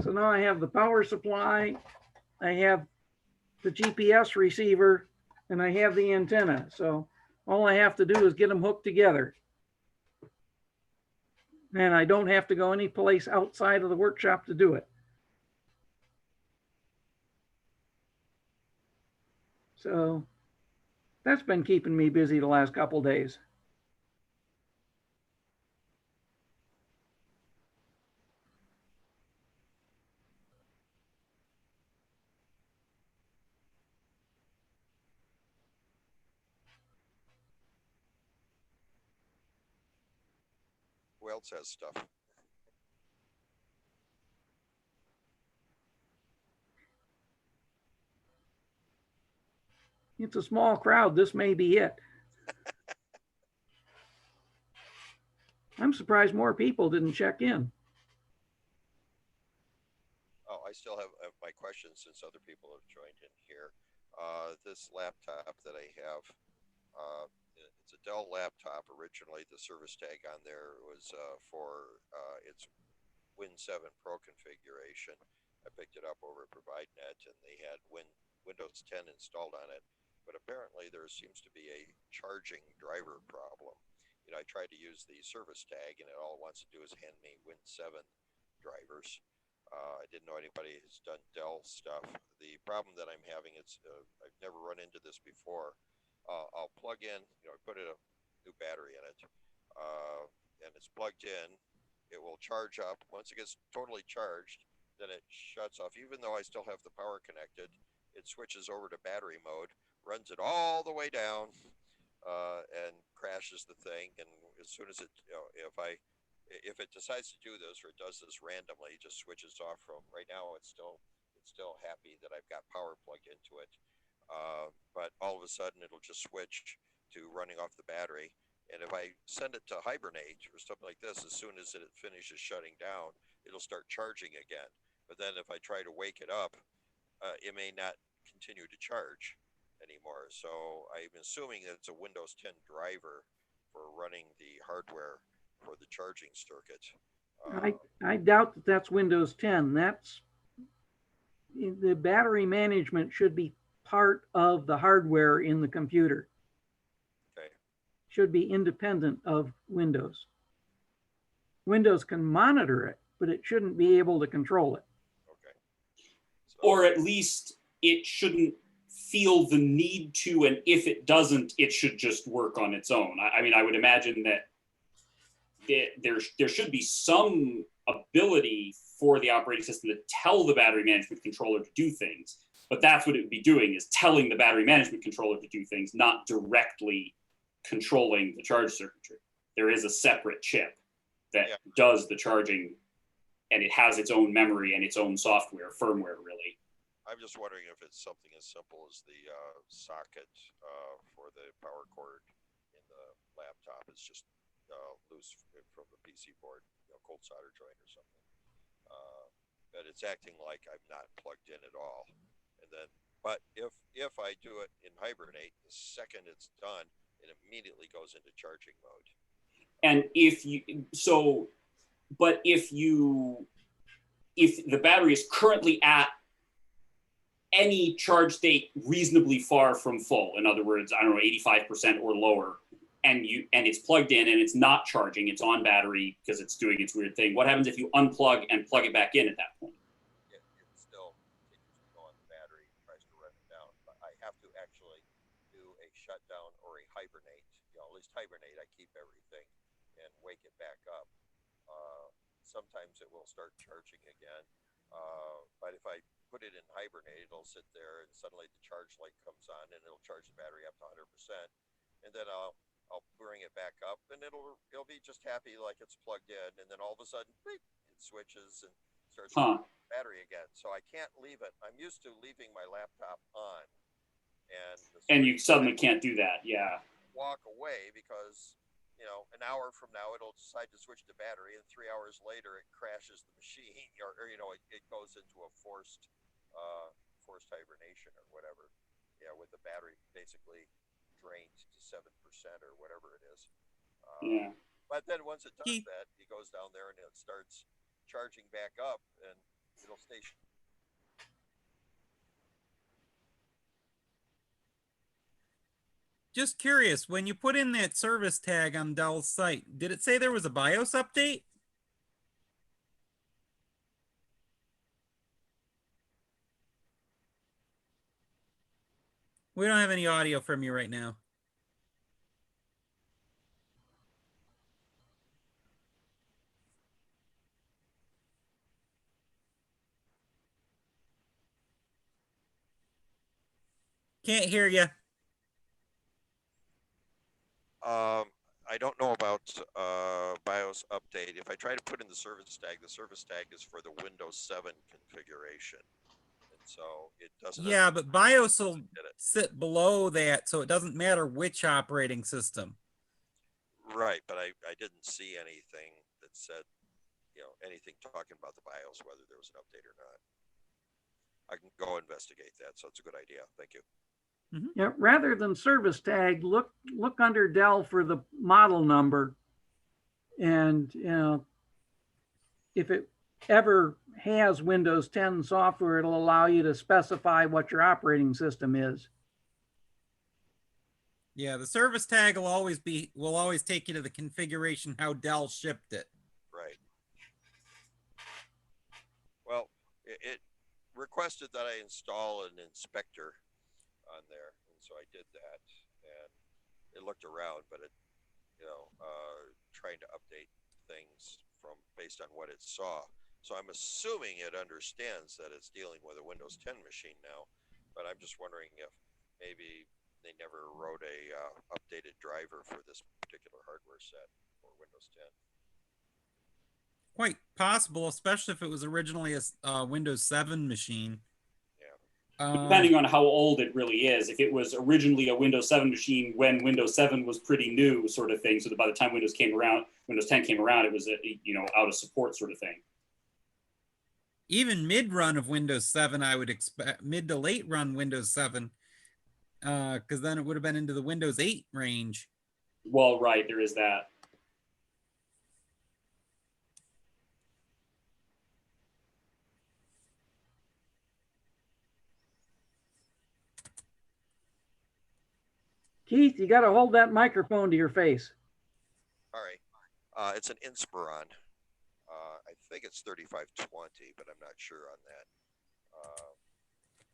So now I have the power supply, I have the GPS receiver, and I have the antenna. So all I have to do is get them hooked together. And I don't have to go any place outside of the workshop to do it. So That's been keeping me busy the last couple days. Who else has stuff? It's a small crowd. This may be it. I'm surprised more people didn't check in. Oh, I still have my questions since other people have joined in here. This laptop that I have, it's a Dell laptop. Originally, the service tag on there was for its Win 7 Pro configuration. I picked it up over at ProvideNet, and they had Windows 10 installed on it. But apparently, there seems to be a charging driver problem. You know, I tried to use the service tag, and all it wants to do is hand me Win 7 drivers. I didn't know anybody has done Dell stuff. The problem that I'm having is I've never run into this before. I'll plug in, you know, I put a new battery in it, and it's plugged in. It will charge up. Once it gets totally charged, then it shuts off. Even though I still have the power connected, it switches over to battery mode, runs it all the way down, and crashes the thing. And as soon as it, you know, if it decides to do this or it does this randomly, it just switches off from. Right now, it's still happy that I've got power plugged into it, but all of a sudden it'll just switch to running off the battery. And if I send it to hibernate or something like this, as soon as it finishes shutting down, it'll start charging again. But then if I try to wake it up, it may not continue to charge anymore. So I'm assuming that it's a Windows 10 driver for running the hardware for the charging circuit. I doubt that that's Windows 10. That's the battery management should be part of the hardware in the computer. Okay. Should be independent of Windows. Windows can monitor it, but it shouldn't be able to control it. Okay. So, Or at least it shouldn't feel the need to, and if it doesn't, it should just work on its own. I mean, I would imagine that there should be some ability for the operating system to tell the battery management controller to do things, but that's what it would be doing, is telling the battery management controller to do things, not directly controlling the charge circuitry. There is a separate chip that does the charging, and it has its own memory and its own software, firmware, really. I'm just wondering if it's something as simple as the socket for the power cord in the laptop. It's just loose from the PC board, you know, cold solder joint or something. But it's acting like I'm not plugged in at all. And then, but if I do it in hibernate, the second it's done, it immediately goes into charging mode. And if the battery is currently at any charge state reasonably far from full, in other words, I don't know, 85% or lower, and it's plugged in and it's not charging, it's on battery because it's doing its weird thing. What happens if you unplug and plug it back in at that point? It still continues to go on the battery, tries to run it down. But I have to actually do a shutdown or a hibernate. You know, at least hibernate, I keep everything and wake it back up. Sometimes it will start charging again. But if I put it in hibernate, it'll sit there and suddenly the charge light comes on and it'll charge the battery up to 100%. And then I'll bring it back up and it'll be just happy like it's plugged in. And then all of a sudden, beep, it switches and starts battery again. So I can't leave it. I'm used to leaving my laptop on. And you suddenly can't do that, yeah. Walk away because, you know, an hour from now it'll decide to switch to battery, and 3 hours later it crashes the machine, or you know, it goes into a forced hibernation or whatever. Yeah, with the battery basically drained to 7% or whatever it is. Yeah. But then once it does that, it goes down there and it starts charging back up, and it'll stay. Just curious, when you put in that service tag on Dell's site, did it say there was a BIOS update? We don't have any audio from you right now. Can't hear you. I don't know about BIOS update. If I try to put in the service tag is for the Windows 7 configuration. And so it doesn't. Yeah, but BIOS will Did it. sit below that, so it doesn't matter which operating system. Right, but I didn't see anything that said, anything talking about the BIOS, whether there was an update or not. I can go investigate that, so it's a good idea. Thank you. Yeah, rather than service tag, look under Dell for the model number. And if it ever has Windows 10 software, it'll allow you to specify what your operating system is. Yeah, the service tag will always take you to the configuration how Dell shipped it. Right. Well, it requested that I install an inspector on there, and so I did that, and it looked around, but it, trying to update things based on what it saw. So I'm assuming it understands that it's dealing with a Windows 10 machine now, but I'm just wondering if maybe they never wrote a updated driver for this particular hardware set for Windows 10. Quite possible, especially if it was originally a Windows 7 machine. Depending on how old it really is. If it was originally a Windows 7 machine when Windows 7 was pretty new, sort of thing, so that by the time Windows 10 came around, it was out of support sort of thing. Even mid-run of Windows 7, I would expect mid to late run Windows 7, because then it would have been into the Windows 8 range. Well, right, there is that. Keith, you got to hold that microphone to your face. All right. It's an Inspiron. I think it's 3520, but I'm not sure on that.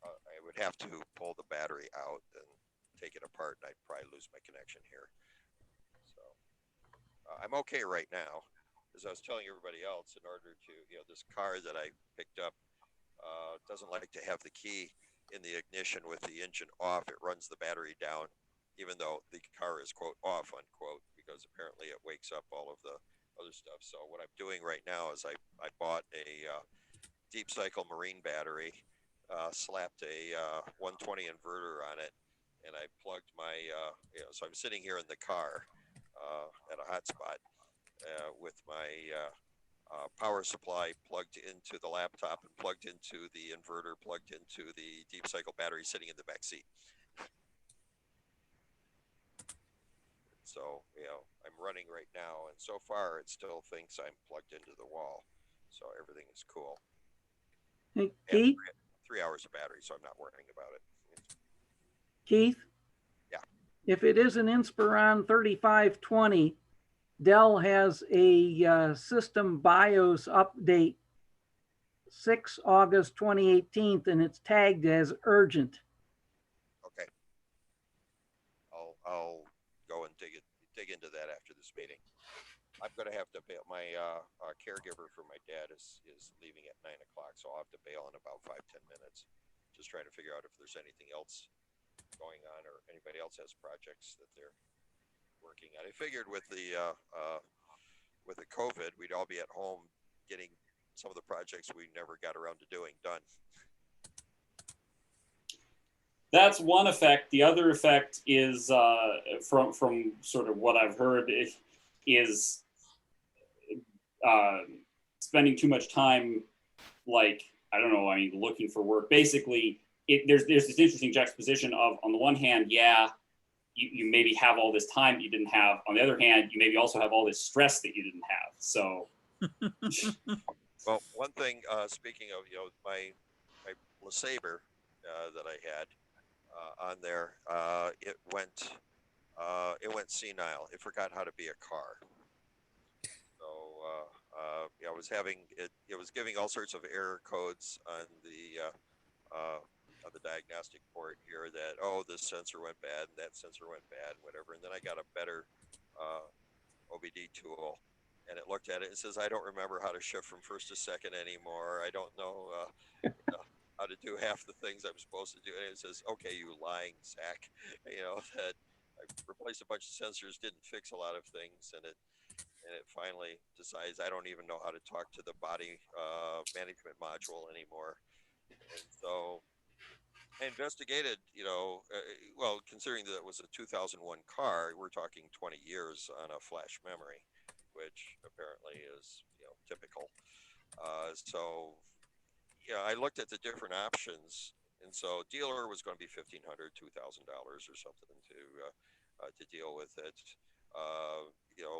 I would have to pull the battery out and take it apart, and I'd probably lose my connection here. So I'm okay right now. As I was telling everybody else, in order to, this car that I picked up doesn't like to have the key in the ignition with the engine off. It runs the battery down, even though the car is, quote, off, unquote, because apparently it wakes up all of the other stuff. So what I'm doing right now is I bought a Deep Cycle Marine battery, slapped a 120 inverter on it, and I plugged my, so I'm sitting here in the car at a hotspot with my power supply plugged into the laptop and plugged into the inverter, plugged into the Deep Cycle battery sitting in the back seat. So, I'm running right now, and so far it still thinks I'm plugged into the wall. So everything is cool. Hey, Keith? 3 hours of battery, so I'm not worrying about it. Keith? Yeah. If it is an Inspiron 3520, Dell has a system BIOS update 6 August 2018, and it's tagged as urgent. Okay. I'll go and dig into that after this meeting. I'm going to have to bail. My caregiver for my dad is leaving at 9 o'clock, so I'll have to bail in about 5-10 minutes. Just trying to figure out if there's anything else going on or anybody else has projects that they're working on. I figured with the COVID, we'd all be at home getting some of the projects we never got around to doing done. That's one effect. The other effect is from sort of what I've heard is spending too much time, looking for work. Basically, there's this interesting juxtaposition of, on the one hand, you maybe have all this time that you didn't have. On the other hand, you maybe also have all this stress that you didn't have. So, well, one thing, speaking of, my LeSabre that I had on there, it went senile. It forgot how to be a car. So I was having it was giving all sorts of error codes on the the diagnostic port here that, oh, this sensor went bad and that sensor went bad, whatever. And then I got a better uh, OBD tool, and it looked at it and says, I don't remember how to shift from first to second anymore. I don't know how to do half the things I'm supposed to do. And it says, okay, you lying sack, that I replaced a bunch of sensors, didn't fix a lot of things, and it finally decides I don't even know how to talk to the body management module anymore. And so I investigated, well, considering that it was a 2001 car, we're talking 20 years on a flash memory, which apparently is, typical. So, yeah, I looked at the different options, and so dealer was going to be $1,500, $2,000 or something to deal with it.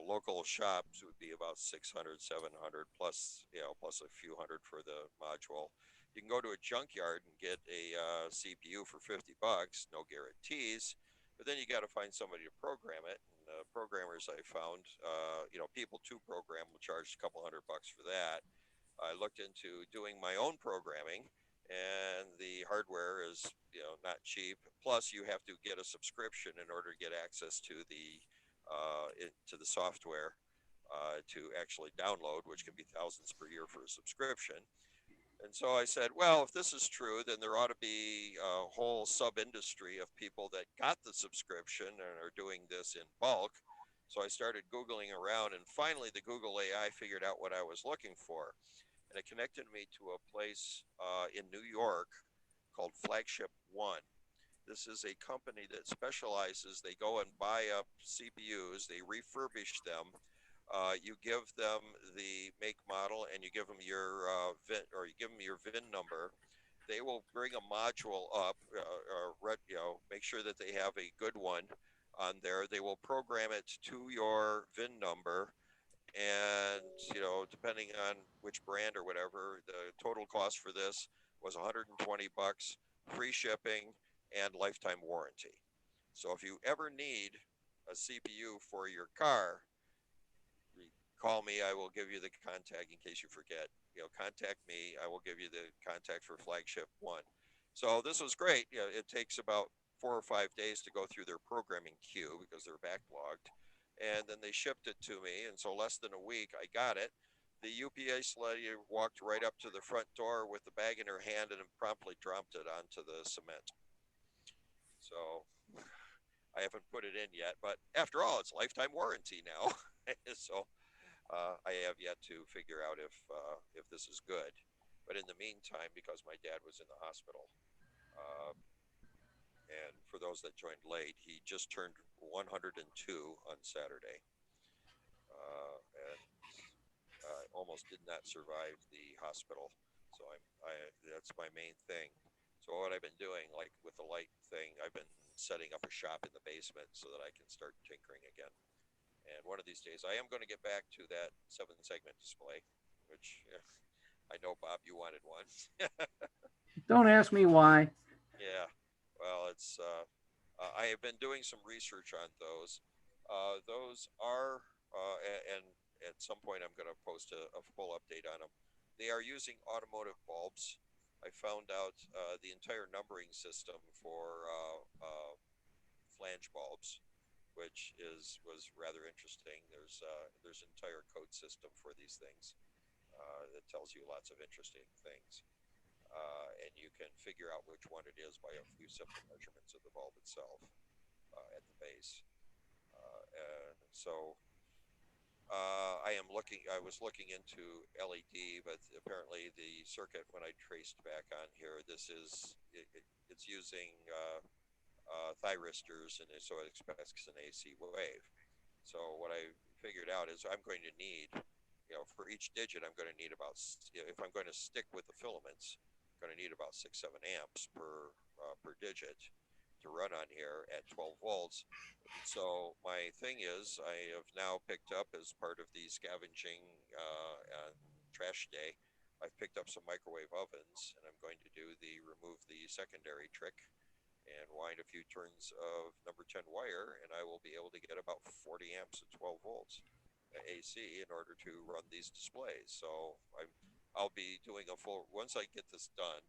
Local shops would be about 600, 700 plus, plus a few hundred for the module. You can go to a junkyard and get a CPU for $50, no guarantees, but then you got to find somebody to program it. And programmers I found, people to program will charge a couple $100 for that. I looked into doing my own programming, and the hardware is, not cheap. Plus, you have to get a subscription in order to get access to the software to actually download, which can be thousands per year for a subscription. And so I said, well, if this is true, then there ought to be a whole sub-industry of people that got the subscription and are doing this in bulk. So I started Googling around, and finally the Google AI figured out what I was looking for. And it connected me to a place in New York called Flagship One. This is a company that specializes, they go and buy up CPUs, they refurbish them. You give them the make model, and you give them your VIN, or you give them your VIN number. They will bring a module up, make sure that they have a good one on there. They will program it to your VIN number, and depending on which brand or whatever, the total cost for this was $120, free shipping, and lifetime warranty. So if you ever need a CPU for your car, call me. I will give you the contact in case you forget. Contact me. I will give you the contact for Flagship One. So this was great. It takes about 4 or 5 days to go through their programming queue because they're backlogged, and then they shipped it to me. And so less than a week, I got it. The UPS lady walked right up to the front door with the bag in her hand and promptly dropped it onto the cement. So I haven't put it in yet, but after all, it's lifetime warranty now. So I have yet to figure out if this is good. But in the meantime, because my dad was in the hospital, and for those that joined late, he just turned 102 on Saturday, and almost did not survive the hospital. So that's my main thing. So what I've been doing, like with the light thing, I've been setting up a shop in the basement so that I can start tinkering again. And one of these days, I am going to get back to that 7-segment display, which I know, Bob, you wanted one. Don't ask me why. Yeah, well, it's I have been doing some research on those. Those are, and at some point I'm going to post a full update on them. They are using automotive bulbs. I found out the entire numbering system for flange bulbs, which was rather interesting. There's an entire code system for these things that tells you lots of interesting things, and you can figure out which one it is by a few simple measurements of the bulb itself at the base. And so I was looking into LED, but apparently the circuit, when I traced back on here, it's using thyristors, and so it expects an AC wave. So what I figured out is I'm going to need, for each digit, I'm going to need about, if I'm going to stick with the filaments, I'm going to need about 6-7 amps per digit to run on here at 12 volts. So my thing is, I have now picked up, as part of the scavenging trash day, I've picked up some microwave ovens, and I'm going to do the remove the secondary trick and wind a few turns of number 10 wire, and I will be able to get about 40 amps at 12 volts AC in order to run these displays. So I'll be doing a full, once I get this done,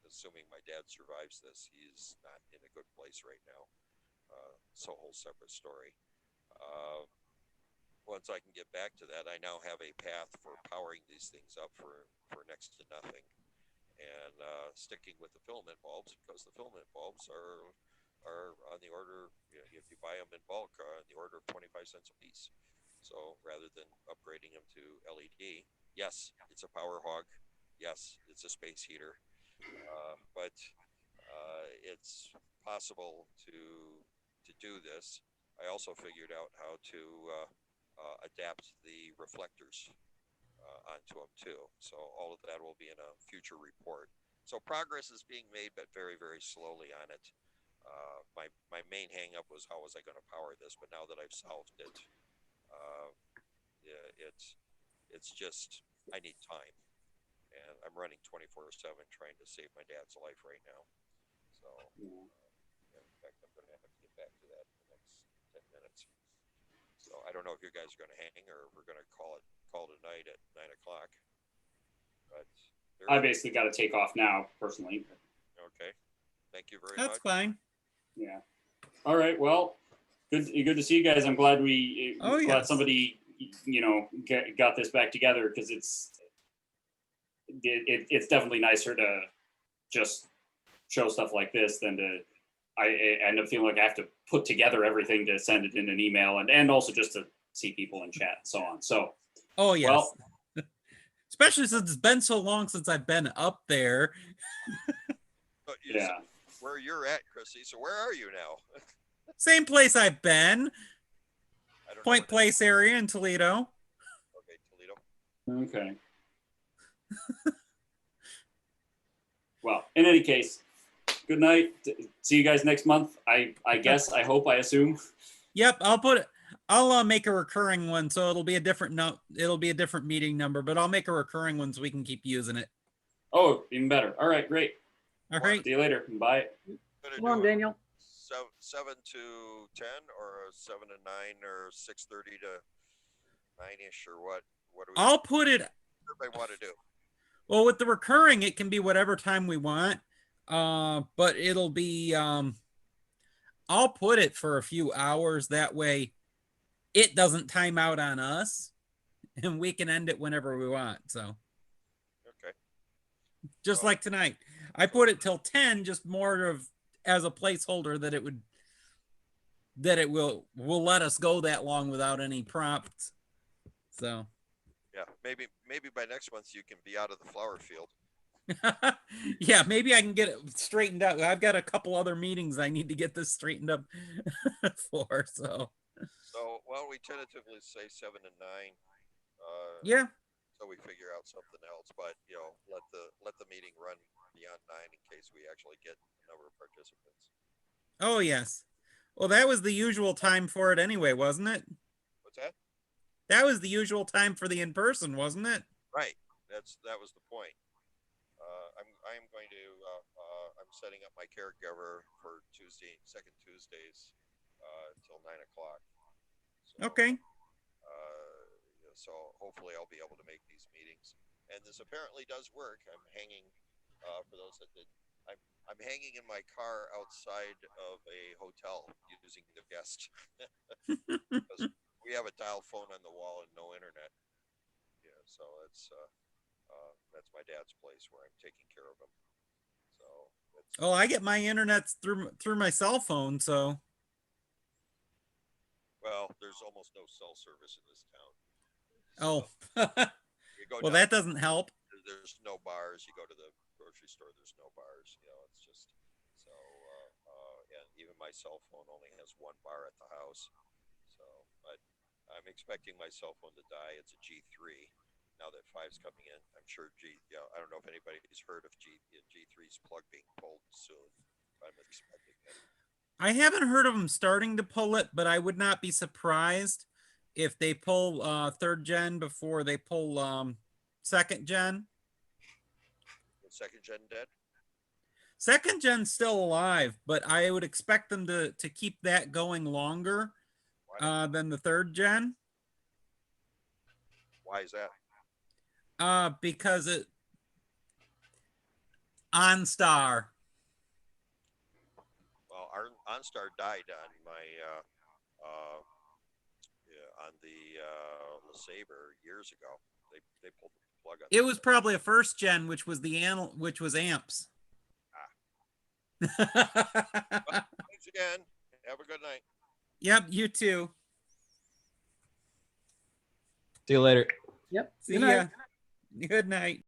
assuming my dad survives this, he's not in a good place right now. So a whole separate story. Once I can get back to that, I now have a path for powering these things up for next to nothing, and sticking with the filament bulbs, because the filament bulbs are on the order, you know, if you buy them in bulk, on the order of 25 cents a piece. So rather than upgrading them to LED, yes, it's a power hog. Yes, it's a space heater, but it's possible to do this. I also figured out how to adapt the reflectors onto them too. So all of that will be in a future report. So progress is being made, but very, very slowly on it. My main hang up was, how was I going to power this? But now that I've solved it, it's just, I need time, and I'm running 24/7 trying to save my dad's life right now. So in fact, I'm going to have to get back to that in the next 10 minutes. So I don't know if you guys are going to hang, or if we're going to call it a night at 9 o'clock. But I basically got to take off now, personally. Okay. Thank you very That's much. fine. Yeah. All right. Well, good to see you guys. I'm glad glad yes. somebody, you know, got this back together, because it's definitely nicer to just show stuff like this than to. I end up feeling like I have to put together everything to send it in an email, and also just to see people in chat and so on. So, Oh yes. well, Especially since it's been so long since I've been up there. yeah. Where you're at, Chrissy. So where are you now? Same place I've been. I don't Point know. Place area in Toledo. Okay, Toledo. Okay. Well, in any case, good night. See you guys next month. I guess, I hope, I assume. Yep, I'll make a recurring one, so it'll be a different it'll be a different meeting number, but I'll make a recurring one so we can keep using it. Oh, even better. All right, great. All right. See you later. Bye. Gonna Come on, do a Daniel. 7 to 10, or a 7 to 9, or 6:30 to 9ish, or what? What do we? I'll put it. Everybody want to do? Well, with the recurring, it can be whatever time we want. But it'll be I'll put it for a few hours. That way it doesn't time out on us, and we can end it whenever we want. So Okay. just like tonight, I put it till 10, just more of as a placeholder that it will let us go that long without any prompts. So Yeah, maybe by next month you can be out of the flower field. yeah, maybe I can get it straightened out. I've got a couple other meetings I need to get this straightened up for. So Well, we tentatively say 7 to 9. yeah. So we figure out something else, but you know, let the meeting run beyond 9 in case we actually get a number of participants. Oh yes. Well, that was the usual time for it anyway, wasn't it? What's that? That was the usual time for the in-person, wasn't it? Right. That was the point. I'm going to I'm setting up my caregiver for second Tuesdays until 9 o'clock. So, Okay. So hopefully I'll be able to make these meetings, and this apparently does work. I'm hanging for those that did. I'm hanging in my car outside of a hotel using the guest. Because we have a dial phone on the wall and no internet. Yeah, so that's my dad's place where I'm taking care of him. So Oh, I get my internet through my cell phone, so well, there's almost no cell service in this town. oh. You go Well, down, that doesn't help. there's no bars. You go to the grocery store, there's no bars. You know, it's just so. And even my cell phone only has one bar at the house. So, but I'm expecting my cell phone to die. It's a G3. Now that 5's coming in, I'm sure I don't know if anybody's heard of G3's plug being pulled soon. I'm expecting it. I haven't heard of them starting to pull it, but I would not be surprised if they pull 3rd gen before they pull 2nd gen. Is 2nd gen dead? 2nd gen's still alive, but I would expect them to keep that going longer than the 3rd gen. Why is that? Because OnStar. Well, our OnStar died on my yeah, on the LeSabre years ago. They pulled the plug on It that was thing. probably a first gen, which was which was amps. Thanks again. Have a good night. Yep, you too. See you later. Yep. See Good night. ya. Good night.